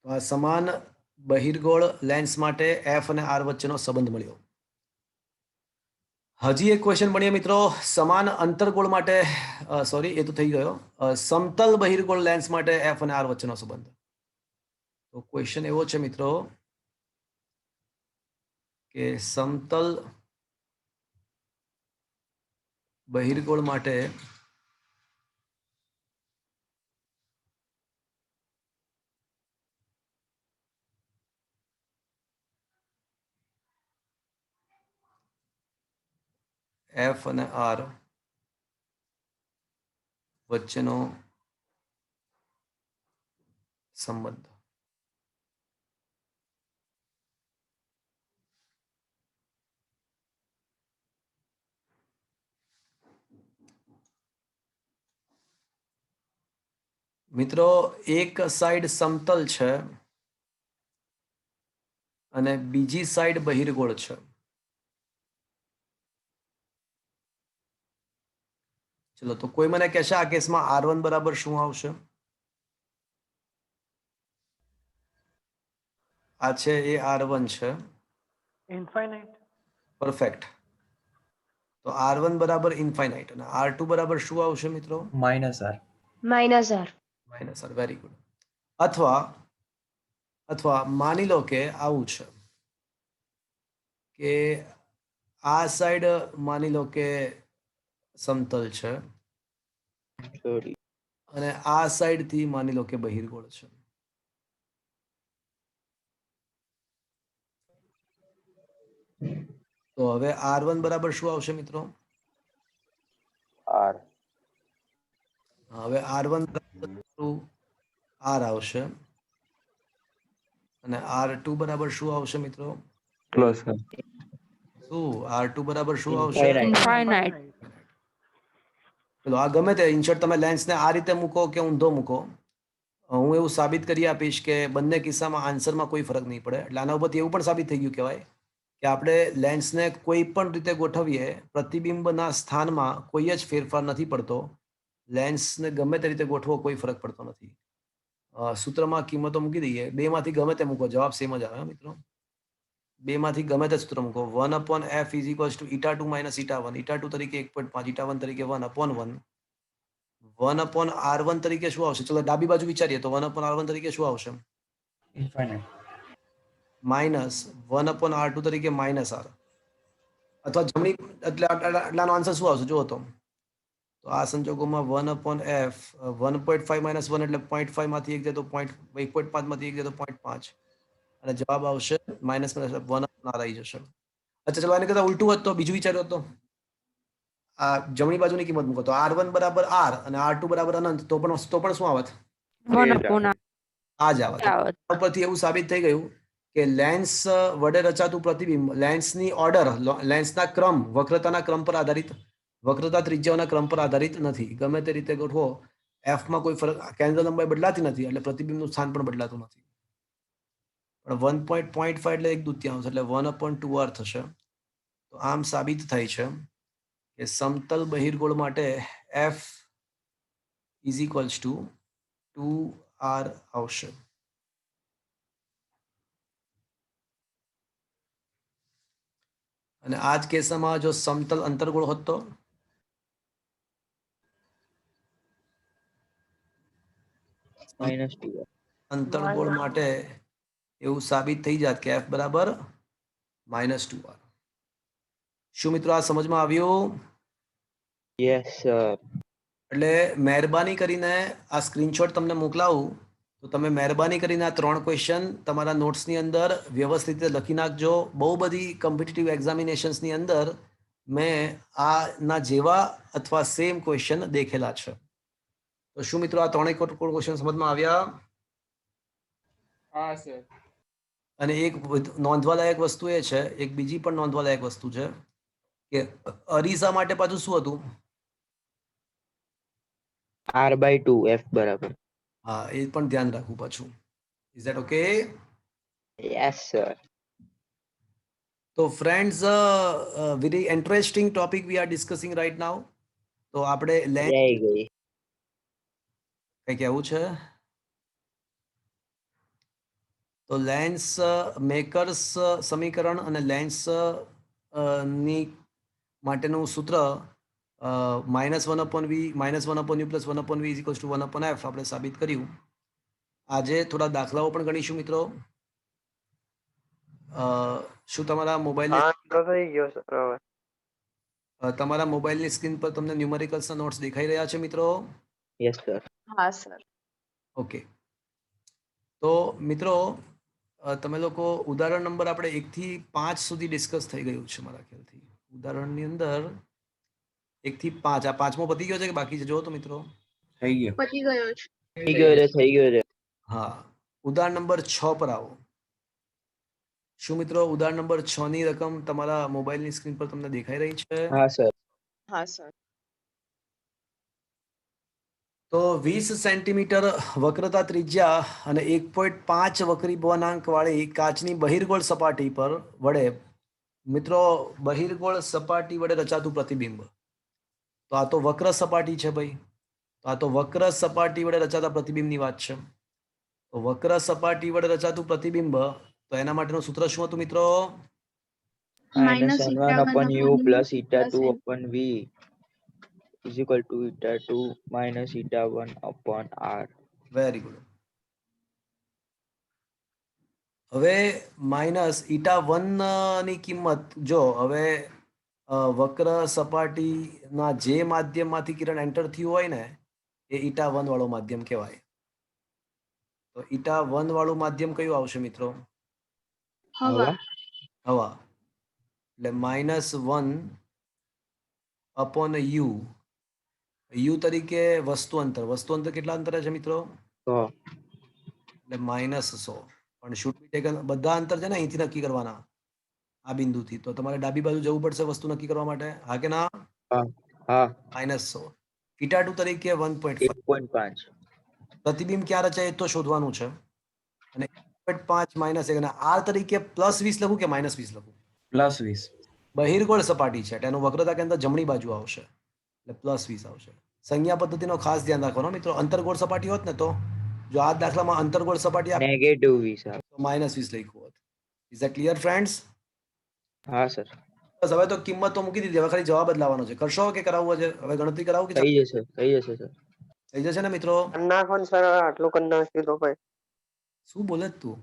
[SPEAKER 1] તો આ સમાન બહિર્ગોળ લેન્સ માટે એફ અને આર વચ્ચેનો સંબંધ મળ્યો. હજી એક ક્વેશ્ચન ભણીએ મિત્રો. સમાન અંતરગોળ માટે સોરી એ તો થઈ ગયો. સમતલ બહિર્ગોળ લેન્સ માટે એફ અને આર વચ્ચેનો સંબંધ. તો ક્વેશ્ચન એવો છે મિત્રો કે સમતલ બહિર્ગોળ માટે એફ અને આર વચ્ચેનો સંબંધ. મિત્રો એક સાઈડ સમતલ છે અને બીજી સાઈડ બહિર્ગોળ છે. ચલો તો કોઈ મને કહેશે આ કેસમાં R1 બરાબર શું આવશે? આ છે એ R1 છે.
[SPEAKER 7] ઇન્ફાઇનાઇટ.
[SPEAKER 1] પરફેક્ટ. તો R1 બરાબર ઇન્ફાઇનાઇટ અને R2 બરાબર શું આવશે મિત્રો?
[SPEAKER 2] -r.
[SPEAKER 1] -r. Very good. અથવા માની લો કે આવું છે કે આ સાઈડ માની લો કે સમતલ છે અને આ સાઈડ થી માની લો કે બહિર્ગોળ છે. તો હવે R1 બરાબર શું આવશે મિત્રો?
[SPEAKER 3] R.
[SPEAKER 1] હવે R1 બરાબર R આવશે અને R2 બરાબર શું આવશે મિત્રો?
[SPEAKER 8] પ્લસ
[SPEAKER 1] શું R2 બરાબર શું આવશે?
[SPEAKER 6] Infinite.
[SPEAKER 1] ચલો આ ગમે તે ઇન્સર્ટ તમે લેન્સને આ રીતે મૂકો કે ઊંધો મૂકો, હું એવું સાબિત કરી આપીશ કે બંને કિસ્સામાં આન્સરમાં કોઈ ફરક નહીં પડે. એટલે આના ઉપરથી એવું પણ સાબિત થઈ ગયું કહેવાય કે આપણે લેન્સને કોઈ પણ રીતે ગોઠવીએ પ્રતિબિંબના સ્થાનમાં કોઈ જ ફેરફાર નથી પડતો. લેન્સને ગમે તે રીતે ગોઠવો કોઈ ફરક પડતો નથી. સૂત્રમાં કિંમતો મૂકી દઈએ. બેમાંથી ગમે તે મૂકો, જવાબ સેમ જ આવે મિત્રો. બેમાંથી ગમે તે સૂત્ર મૂકો. 1/f = η2 - η1. η2 તરીકે 1.5, η1 તરીકે 1/1. 1/r1 તરીકે શું આવશે? ચલો ડાબી બાજુ વિચારીએ તો 1/r1 તરીકે શું આવશે?
[SPEAKER 2] ઇન્ફાઇનાઇટ.
[SPEAKER 1] -1/r2 તરીકે -r. અથવા જમણી એટલે આટલાનો આન્સર શું આવશે જુઓ તો આ સંજોગોમાં 1/f 1.5 - 1 એટલે 0.5 માંથી 1 જાય તો 1.5 માંથી 1 જાય તો 0.5 અને જવાબ આવશે -1/r આવી જશે. અચ્છા ચલો આને કરતા ઉલટું હોત તો બીજું વિચાર્યો તો આ જમણી બાજુની કિંમત મૂકો તો R1 બરાબર R અને R2 બરાબર અનંત તો પણ શું આવત?
[SPEAKER 6] 1/r.
[SPEAKER 1] આ જ આવત. ઉપરથી એવું સાબિત થઈ ગયું કે લેન્સ વડે રચાતું પ્રતિબિંબ લેન્સની ઓર્ડર, લેન્સના ક્રમ, વક્રતાના ક્રમ પર આધારિત, વક્રતા ત્રિજ્યાઓના ક્રમ પર આધારિત નથી. ગમે તે રીતે ગોઠવો એફમાં કોઈ ફરક, કેન્દ્ર લંબાઈ બદલાતી નથી એટલે પ્રતિબિંબનું સ્થાન પણ બદલાતું નથી. પણ 1.5 એટલે 1/2 એટલે 1/2r થશે. તો આમ સાબિત થાય છે કે સમતલ બહિર્ગોળ માટે f = 2r આવશે. અને આ જ કેસમાં જો સમતલ અંતર્ગોળ હોત તો
[SPEAKER 3] -2r.
[SPEAKER 1] અંતર્ગોળ માટે એવું સાબિત થઈ જાત કે f બરાબર -2r. શું મિત્રો આ સમજમાં આવ્યું?
[SPEAKER 3] Yes sir.
[SPEAKER 1] એટલે મહેરબાની કરીને આ સ્ક્રીનશોટ તમને મોકલાવું તો તમે મહેરબાની કરીને આ 3 ક્વેશ્ચન તમારા નોટ્સની અંદર વ્યવસ્થિત રીતે લખી નાખજો. બહુ બધી કોમ્પિટિટિવ એક્ઝામિનેશન્સની અંદર મેં આના જેવા અથવા સેમ ક્વેશ્ચન દેખેલા છે. તો શું મિત્રો આ 3 ક્વેશ્ચન સમજમાં આવ્યા?
[SPEAKER 8] હા સર.
[SPEAKER 1] અને એક નોંધવાલાયક વસ્તુ એ છે, એક બીજી પણ નોંધવાલાયક વસ્તુ છે કે અરીસા માટે પાછું શું હતું?
[SPEAKER 3] R/2 f બરાબર.
[SPEAKER 1] હા એ પણ ધ્યાન રાખવું પાછું. Is that okay?
[SPEAKER 3] Yes sir.
[SPEAKER 1] તો friends very interesting topic we are discussing right now. તો આપણે લેન્સ
[SPEAKER 3] જઈ ગઈ.
[SPEAKER 1] કઈ કહેવું છે? તો લેન્સ મેકર્સ સમીકરણ અને લેન્સ ની માટેનું સૂત્ર -1/v -1/u + 1/v = 1/f આપણે સાબિત કર્યું. આજે થોડા દાખલાઓ પણ ગણીશું મિત્રો. શું તમારા મોબાઈલની
[SPEAKER 7] હા તો થઈ ગયો સર હવે.
[SPEAKER 1] તમારા મોબાઈલની સ્ક્રીન પર તમને ન્યુમેરિકલ્સના નોટ્સ દેખાઈ રહ્યા છે મિત્રો?
[SPEAKER 3] Yes sir.
[SPEAKER 5] હા સર.
[SPEAKER 1] ઓકે. તો મિત્રો તમે લોકો ઉદાહરણ નંબર આપણે 1 થી 5 સુધી ડિસ્કસ થઈ ગયું છે મારા ખ્યાલથી. ઉદાહરણની અંદર 1 થી 5 આ પાંચમો પતી ગયો છે કે બાકી છે? જો તો મિત્રો
[SPEAKER 2] થઈ ગયો.
[SPEAKER 5] પતી ગયો છે.
[SPEAKER 3] થઈ ગયો છે, થઈ ગયો છે.
[SPEAKER 1] હા, ઉદાહરણ નંબર 6 પર આવો. શું મિત્રો ઉદાહરણ નંબર 6 ની રકમ તમારા મોબાઈલની સ્ક્રીન પર તમને દેખાઈ રહી છે?
[SPEAKER 3] હા સર.
[SPEAKER 5] હા સર.
[SPEAKER 1] તો 20 સેન્ટીમીટર વક્રતા ત્રિજ્યા અને 1.5 વક્રી ભવનાંક વાળી કાચની બહિર્ગોળ સપાટી પર વડે મિત્રો બહિર્ગોળ સપાટી વડે રચાતું પ્રતિબિંબ. તો આ તો વક્ર સપાટી છે ભાઈ. તો આ તો વક્ર સપાટી વડે રચાતા પ્રતિબિંબની વાત છે. તો વક્ર સપાટી વડે રચાતું પ્રતિબિંબ, તો એના માટેનું સૂત્ર શું હતું મિત્રો?
[SPEAKER 3] -n1/u + η2/v = η2 - η1/r.
[SPEAKER 1] Very good. હવે -η1 ની કિંમત જો હવે વક્ર સપાટીના જે માધ્યમમાંથી કિરણ એન્ટર થયું હોય ને એ η1 વાળો માધ્યમ કહેવાય. તો η1 વાળું માધ્યમ કયું આવશે મિત્રો?
[SPEAKER 5] હવા.
[SPEAKER 1] હવા. એટલે -1/u. u તરીકે વસ્તુ અંતર કેટલા અંતરે છે મિત્રો?
[SPEAKER 3] તો
[SPEAKER 1] એટલે -100. પણ શુડ બી ટેકન બધા અંતર છે ને અહીંથી નક્કી કરવાના, આ બિંદુથી. તો તમારે ડાબી બાજુ જવું પડશે વસ્તુ નક્કી કરવા માટે. હા કે ના?
[SPEAKER 3] હા
[SPEAKER 1] -100. θ2 તરીકે 1.5.
[SPEAKER 3] 1.5.
[SPEAKER 1] પ્રતિબિંબ ક્યાં રચાય એ તો શોધવાનું છે. અને 1.5 -1 અને r તરીકે +20 લખું કે -20 લખું?
[SPEAKER 2] +20.
[SPEAKER 1] બહિર્ગોળ સપાટી છે તેનું વક્રતા કેન્દ્ર જમણી બાજુ આવશે એટલે +20 આવશે. સંજ્ઞા પદ્ધતિનો ખાસ ધ્યાન રાખવાનો મિત્રો. અંતર્ગોળ સપાટી હોત ને તો જો આ દાખલામાં અંતર્ગોળ સપાટી આપે
[SPEAKER 3] -20 સર.
[SPEAKER 1] તો -20 લખ્યું હોત. Is that clear friends?
[SPEAKER 3] હા સર.
[SPEAKER 1] બસ હવે તો કિંમત તો મૂકી દીધી, હવે ખાલી જવાબ જ લાવવાનો છે. કરશો કે કરાવવું છે? હવે ગણતરી કરાવું કે
[SPEAKER 3] થઈ જશે સર.
[SPEAKER 1] થઈ જશે ને મિત્રો?
[SPEAKER 7] નાખો ને સર આટલું કરી નાખ્યું તો ભાઈ.
[SPEAKER 1] શું બોલે છે તું?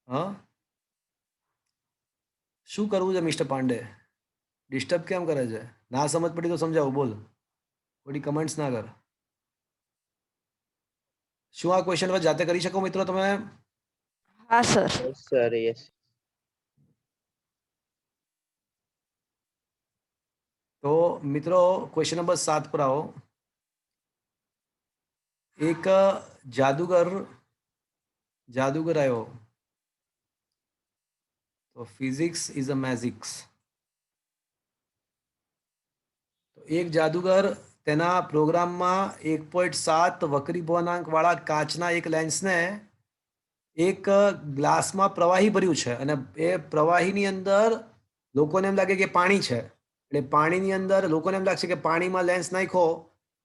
[SPEAKER 1] હા, શું કરવું છે મિસ્ટર પાંડે? ડિસ્ટર્બ કેમ કરે છે? ના સમજ પડી તો સમજાવું, બોલ. થોડી કમેન્ટ્સ ના કર. શું આ ક્વેશ્ચન પર જાતે કરી શકો મિત્રો તમે?
[SPEAKER 6] હા સર.
[SPEAKER 3] Yes sir. યસ.
[SPEAKER 1] તો મિત્રો ક્વેશ્ચન નંબર 7 પર આવો. એક જાદુગર આવ્યો. તો ફિઝિક્સ ઇઝ અ મેજિક્સ. તો એક જાદુગર તેના પ્રોગ્રામમાં 1.7 વક્રી ભવનાંક વાળા કાચના એક લેન્સને એક ગ્લાસમાં પ્રવાહી ભર્યું છે અને એ પ્રવાહીની અંદર લોકોને એમ લાગે કે પાણી છે. એટલે પાણીની અંદર લોકોને એમ લાગશે કે પાણીમાં લેન્સ નાખ્યો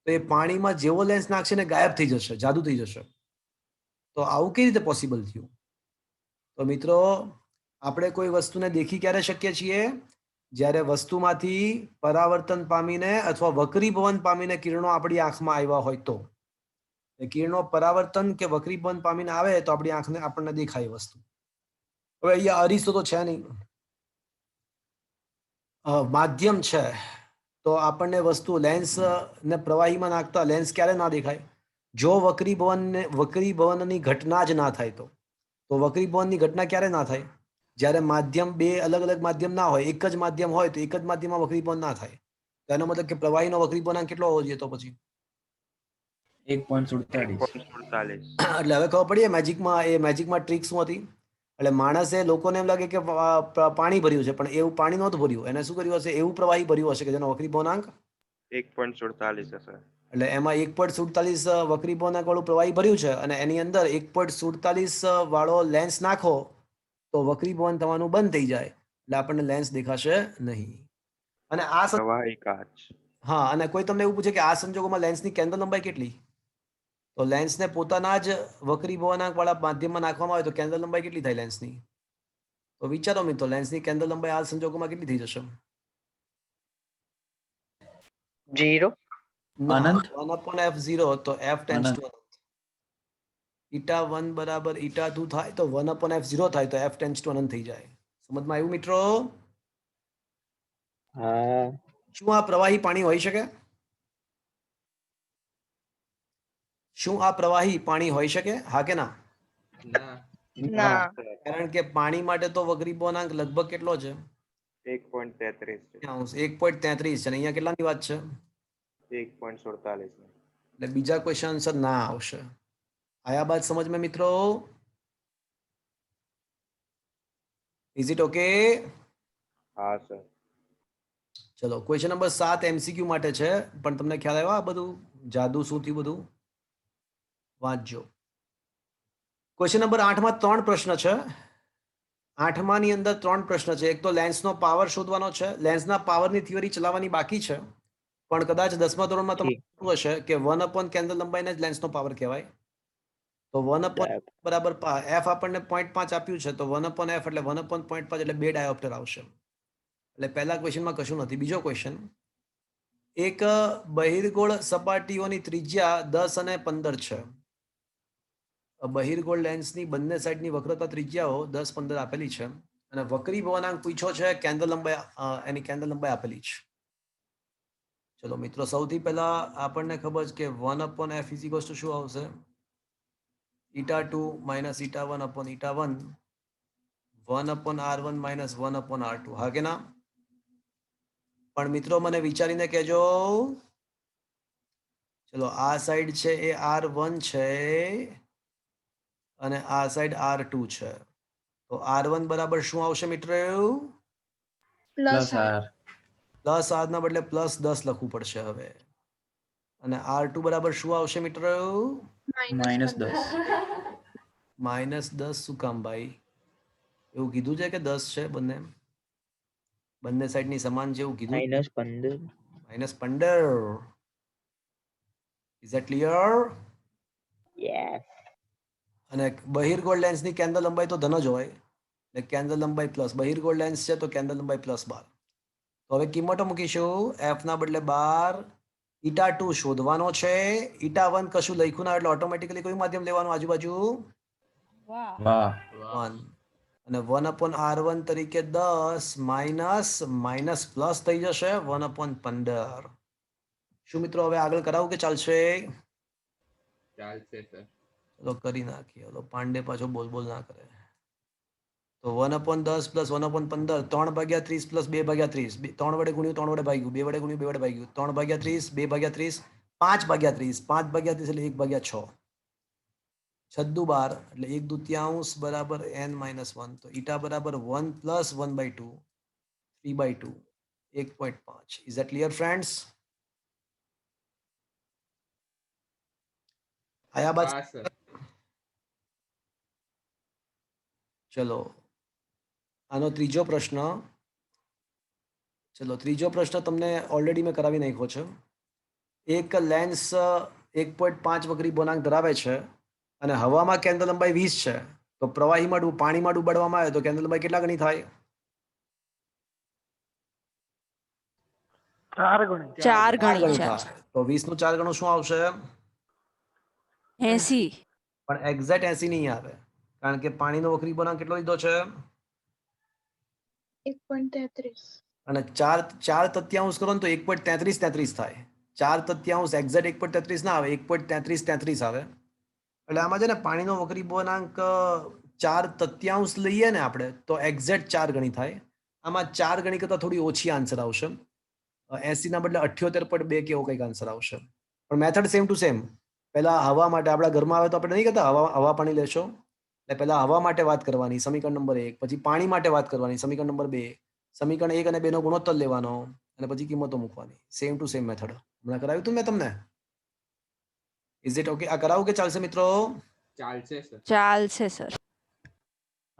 [SPEAKER 1] તો એ પાણીમાં જેવો લેન્સ નાખશે ને ગાયબ થઈ જશે, જાદુ થઈ જશે. તો આવું કેવી રીતે પોસિબલ થયું? તો મિત્રો આપણે કોઈ વસ્તુને દેખી ક્યારે શકીએ છીએ? જ્યારે વસ્તુમાંથી પરાવર્તન પામીને અથવા વક્રીભવન પામીને કિરણો આપણી આંખમાં આવ્યા હોય તો. એ કિરણો પરાવર્તન કે વક્રીભવન પામીને આવે તો આપણી આંખને આપણને દેખાય વસ્તુ. હવે અહીંયા અરીસો તો છે નહીં, માધ્યમ છે. તો આપણને વસ્તુ લેન્સ ને પ્રવાહીમાં નાખતા લેન્સ ક્યારે ના દેખાય? જો વક્રીભવનની ઘટના જ ના થાય તો. વક્રીભવનની ઘટના ક્યારે ના થાય? જ્યારે માધ્યમ બે અલગ અલગ માધ્યમ ના હોય, એક જ માધ્યમ હોય તો એક જ માધ્યમમાં વક્રીભવન ના થાય. તો એનો મતલબ કે પ્રવાહીનો વક્રીભવનાંક કેટલો હોવો જોઈએ તો પછી?
[SPEAKER 2] 1.47.
[SPEAKER 4] 1.47.
[SPEAKER 1] એટલે હવે ખબર પડી મેજિકમાં ટ્રીક શું હતી? એટલે માણસે લોકોને એમ લાગે કે પાણી ભર્યું છે, પણ એવું પાણી નહોતું ભર્યું. એને શું કર્યું હશે? એવું પ્રવાહી ભર્યું હશે કે જેનો વક્રીભવનાંક
[SPEAKER 4] 1.47 હશે.
[SPEAKER 1] એટલે એમાં 1.47 વક્રીભવનાંક વાળું પ્રવાહી ભર્યું છે અને એની અંદર 1.47 વાળો લેન્સ નાખો તો વક્રીભવન થવાનું બંધ થઈ જાય એટલે આપણને લેન્સ દેખાશે નહીં. અને આ
[SPEAKER 4] પ્રવાહી કાચ.
[SPEAKER 1] હા, અને કોઈ તમને એવું પૂછે કે આ સંજોગોમાં લેન્સની કેન્દ્ર લંબાઈ કેટલી, તો લેન્સને પોતાના જ વક્રી ભવનાંક વાળા માધ્યમમાં નાખવામાં આવે તો કેન્દ્ર લંબાઈ કેટલી થાય લેન્સની? તો વિચારો મિત્રો, લેન્સની કેન્દ્ર લંબાઈ આ સંજોગોમાં કેટલી થઈ જશે?
[SPEAKER 3] 0.
[SPEAKER 2] અનંત.
[SPEAKER 1] 1/f0, તો f ટેન્ડ્સ ટુ અનંત. η1 બરાબર η2 થાય તો 1/f0 થાય તો f ટેન્ડ્સ ટુ અનંત થઈ જાય. સમજમાં આવ્યું મિત્રો?
[SPEAKER 3] હા.
[SPEAKER 1] શું આ પ્રવાહી પાણી હોઈ શકે? શું આ પ્રવાહી પાણી હોઈ શકે? હા કે ના?
[SPEAKER 6] ના.
[SPEAKER 1] કારણ કે પાણી માટે તો વક્રી ભવનાંક લગભગ કેટલો છે?
[SPEAKER 4] 1.33 છે.
[SPEAKER 1] 1.33 છે. અને અહીંયા કેટલાની વાત છે?
[SPEAKER 4] 1.47 છે.
[SPEAKER 1] એટલે બીજા ક્વેશ્ચન આન્સર ના આવશે. આયા બાદ સમજ में મિત્રો? Is it okay?
[SPEAKER 4] હા સર.
[SPEAKER 1] ચલો, ક્વેશ્ચન નંબર 7 MCQ માટે છે, પણ તમને ખ્યાલ આવ્યો આ બધું જાદુ શું થયું બધું? વાંચજો. ક્વેશ્ચન નંબર 8 માં 3 પ્રશ્ન છે. 8 ની અંદર 3 પ્રશ્ન છે. એક તો લેન્સનો પાવર શોધવાનો છે. લેન્સના પાવરની થિયરી ચલાવવાની બાકી છે, પણ કદાચ 10મા ધોરણમાં તમને ખબર હશે કે 1 કેન્દ્ર લંબાઈને જ લેન્સનો પાવર કહેવાય. તો 1 બરાબર f આપણને 0.5 આપ્યું છે, તો 1/f એટલે 1/0.5 એટલે 2 ડાયોપ્ટર આવશે. એટલે પહેલા ક્વેશ્ચનમાં કશું નથી. બીજો ક્વેશ્ચન, એક બહિર્ગોળ સપાટીઓની ત્રિજ્યા 10 અને 15 છે. બહિર્ગોળ લેન્સની બંને સાઈડની વક્રતા ત્રિજ્યાઓ 10, 15 આપેલી છે, અને વક્રી ભવનાંક પૂછ્યો છે, કેન્દ્ર લંબાઈ એની કેન્દ્ર લંબાઈ આપેલી છે. ચલો મિત્રો, સૌથી પહેલા આપણને ખબર છે કે 1/f = શું આવશે? η2 - η1 upon η1, 1/r1 - 1/r2. હા કે ના? પણ મિત્રો મને વિચારીને કહેજો. ચલો, આ સાઈડ છે એ r1 છે અને આ સાઈડ r2 છે. તો r1 બરાબર શું આવશે મિત્રો?
[SPEAKER 5] પ્લસ
[SPEAKER 1] પ્લસ r ના બદલે +10 લખવું પડશે હવે. અને r2 બરાબર શું આવશે મિત્રો?
[SPEAKER 2] -10.
[SPEAKER 1] -10 શું કામ ભાઈ? એવું કીધું છે કે 10 છે બંને સાઈડની સમાન છે એવું કીધું?
[SPEAKER 3] -15.
[SPEAKER 1] -15. Is that clear?
[SPEAKER 3] Yes.
[SPEAKER 1] અને બહિર્ગોળ લેન્સની કેન્દ્ર લંબાઈ તો ધન જ હોય, એટલે કેન્દ્ર લંબાઈ પ્લસ. બહિર્ગોળ લેન્સ છે તો કેન્દ્ર લંબાઈ +12. તો હવે કિંમતો મૂકીશું. f ના બદલે 12, η2 શોધવાનો છે, η1 કશું લખ્યું ના એટલે ઓટોમેટિકલી કોઈ માધ્યમ લેવાનું આજુબાજુ?
[SPEAKER 2] વાહ.
[SPEAKER 1] 1. અને 1/r1 તરીકે 10 માઇનસ પ્લસ થઈ જશે 1/15. શું મિત્રો હવે આગળ કરાવું કે ચાલશે?
[SPEAKER 9] ચાલશે સર.
[SPEAKER 1] ચલો કરી નાખીએ. ઓલો પાંડે પાછો બોલ ના કરે. તો 1/10 + 1/15, 3/30 + 2/30. 3 વડે ગુણ્યું 3 વડે ભાગ્યું, 2 વડે ગુણ્યું 2 વડે ભાગ્યું, 3/30, 2/30, 5/30. 5/30 એટલે 1/6. 6×12 એટલે 1/2 બરાબર n-1. તો η બરાબર 1 + 1/2, 3/2, 1.5. Is that clear friends? આયા બાદ
[SPEAKER 9] હા સર.
[SPEAKER 1] ચલો, આનો ત્રીજો પ્રશ્ન. ચલો, ત્રીજો પ્રશ્ન તમને ઓલરેડી મેં કરાવી નાખ્યો છે. એક લેન્સ 1.5 વક્રી ભવનાંક ધરાવે છે અને હવામાં કેન્દ્ર લંબાઈ 20 છે, તો પ્રવાહીમાં પાણીમાં ડૂબાડવામાં આવે તો કેન્દ્ર લંબાઈ કેટલા ગણી થાય?
[SPEAKER 7] 4 ગણી.
[SPEAKER 6] 4
[SPEAKER 1] 4
[SPEAKER 6] ગણી
[SPEAKER 1] ગણી
[SPEAKER 6] છે.
[SPEAKER 1] થાય. તો 20 નું 4 ગણું શું આવશે?
[SPEAKER 6] 80.
[SPEAKER 1] પણ એક્ઝેક્ટ 80 નહીં આવે, કારણ કે પાણીનો વક્રી ભવનાંક કેટલો લીધો છે?
[SPEAKER 5] 1.33.
[SPEAKER 1] અને 4 તૃતીયાંશ કરો ને તો 1.33 થાય. 4 તૃતીયાંશ એક્ઝેક્ટ 1.33 ના આવે, 1.33 આવે. એટલે આમાં છે ને પાણીનો વક્રી ભવનાંક 4 તૃતીયાંશ લઈએ ને આપણે તો એક્ઝેક્ટ 4 ગણી થાય. આમાં 4 ગણી કરતાં થોડી ઓછી આન્સર આવશે. 80 ના બદલે 78.2 કે એવો કંઈક આન્સર આવશે. પણ મેથડ સેમ ટુ સેમ. પહેલા હવા માટે આપણા ઘરમાં આવે તો આપણે નહીં કહેતા હવા પાણી લેશો, એટલે પહેલા હવા માટે વાત કરવાની, સમીકરણ નંબર 1. પછી પાણી માટે વાત કરવાની, સમીકરણ નંબર 2. સમીકરણ 1 અને 2 નો ગુણોત્તર લેવાનો અને પછી કિંમતો મૂકવાની. Same to same method. હમણાં કરાવ્યું હતું મેં તમને? Is it okay? આ કરાવું કે ચાલશે મિત્રો?
[SPEAKER 9] ચાલશે સર.
[SPEAKER 6] ચાલશે સર.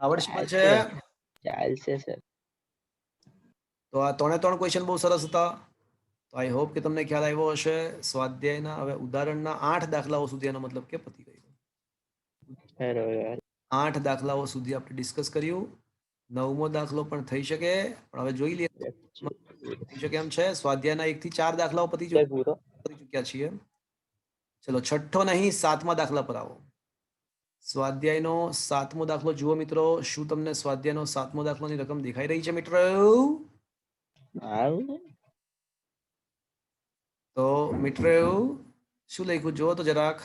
[SPEAKER 1] આવડશે છે?
[SPEAKER 3] ચાલશે સર.
[SPEAKER 1] તો આ 3 ક્વેશ્ચન બહુ સરસ હતા. તો આઈ હોપ કે તમને ખ્યાલ આવ્યો હશે. સ્વાધ્યાયના હવે ઉદાહરણના 8 દાખલાઓ સુધી એનો મતલબ કે પતી ગયું.
[SPEAKER 3] હેરો યાર
[SPEAKER 1] 8 દાખલાઓ સુધી આપણે ડિસ્કસ કર્યું. 9મો દાખલો પણ થઈ શકે, પણ હવે જોઈ લઈએ થઈ શકે એમ છે. સ્વાધ્યાયના 1 થી 4 દાખલાઓ પતી
[SPEAKER 3] પૂરો
[SPEAKER 1] ચૂક્યા છીએ. ચલો છઠ્ઠો નહીં 7મા દાખલા પર આવો. સ્વાધ્યાયનો 7મો દાખલો જુઓ મિત્રો. શું તમને સ્વાધ્યાયનો 7મો દાખલાની રકમ દેખાઈ રહી છે મિત્રો?
[SPEAKER 3] આવું
[SPEAKER 1] તો મિત્રો શું લખ્યું જુઓ તો જરાક.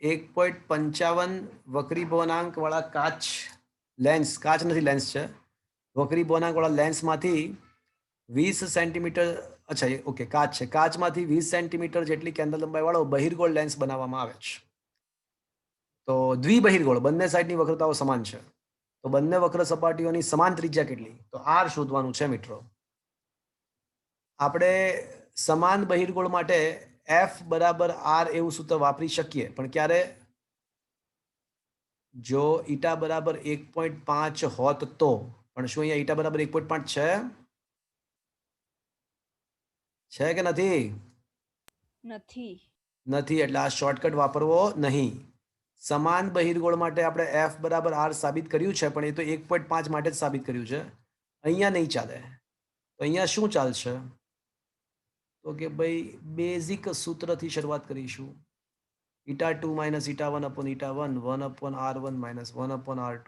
[SPEAKER 1] 1.55 વક્રી ભવનાંક વાળા કાચ નથી લેન્સ છે. વક્રી ભવનાંક વાળા લેન્સમાંથી 20 સેન્ટીમીટર, અચ્છા ઓકે કાચ છે, કાચમાંથી 20 સેન્ટીમીટર જેટલી કેન્દ્ર લંબાઈ વાળો બહિર્ગોળ લેન્સ બનાવવામાં આવે છે. તો દ્વિબહિર્ગોળ બંને સાઈડની વક્રતાઓ સમાન છે. તો બંને વક્ર સપાટીઓની સમાન ત્રિજ્યા કેટલી? તો r શોધવાનું છે મિત્રો. આપણે સમાન બહિર્ગોળ માટે f બરાબર r એવું સૂત્ર વાપરી શકીએ, પણ ક્યારે? જો ઈટા બરાબર 1.5 હોત તો. પણ શું અહીંયા ઈટા બરાબર 1.5 છે કે નથી? નથી, એટલે આ શોર્ટકટ વાપરવો નહીં. સમાન બહિર્ગોળ માટે આપણે f બરાબર r સાબિત કર્યું છે, પણ એ તો 1.5 માટે જ સાબિત કર્યું છે. અહીંયા નહીં ચાલે. તો અહીંયા શું ચાલશે? તો કે ભાઈ બેઝિક સૂત્રથી શરૂઆત કરીશું. 𝜃2 - 𝜃1 upon 𝜃1 1 upon r1 - 1 upon r2.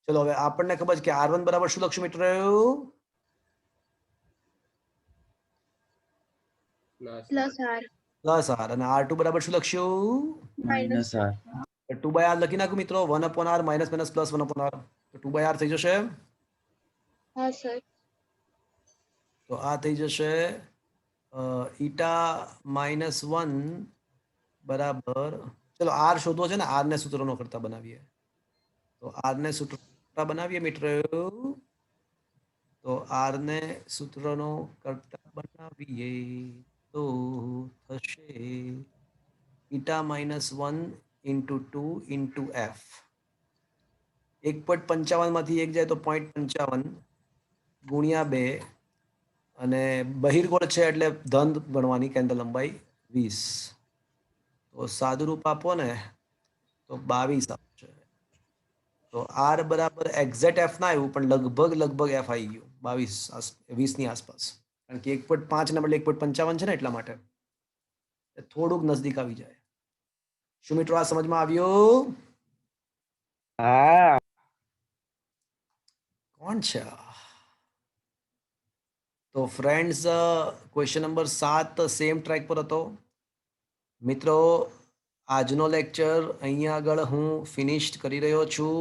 [SPEAKER 1] ચલો હવે આપણને ખબર છે કે r1 બરાબર શું લખશું મિત્રો?
[SPEAKER 5] Plus R
[SPEAKER 1] plus r. અને r2 બરાબર શું લખશું?
[SPEAKER 5] માઇનસ
[SPEAKER 1] 2/r લખી નાખું મિત્રો. 1 upon r minus plus 1 upon r. તો 2/r થઈ જશે.
[SPEAKER 5] હા સર
[SPEAKER 1] તો આ થઈ જશે 𝜃-1 બરાબર. ચલો r શોધવો છે ને, r ને સૂત્રનો કરતા બનાવીએ. તો r ને સૂત્ર બનાવીએ મિત્રો. તો r ને સૂત્રનો કરતા બનાવીએ તો થશે 𝜃-1 into 2 into f. 1.55 માંથી 1 જાય તો 0.55 ગુણ્યા 2, અને બહિર્ગોળ છે એટલે ધન ગણવાની કેન્દ્ર લંબાઈ 20. તો સાદું રૂપ આપો ને તો 22 આવશે. તો r બરાબર એક્ઝેક્ટ f ના આવ્યું, પણ લગભગ f આવી ગયું 20 ની આસપાસ. કારણ કે 1.5 ના બદલે 1.55 છે ને, એટલા માટે થોડુંક નજદીક આવી જાય. શું મિત્રો આ સમજમાં આવ્યું?
[SPEAKER 3] હા
[SPEAKER 1] કોણ છે? તો friends question number 7 same track પર હતો. મિત્રો આજનો લેક્ચર અહીંયા આગળ હું ફિનિશ્ડ કરી રહ્યો છું.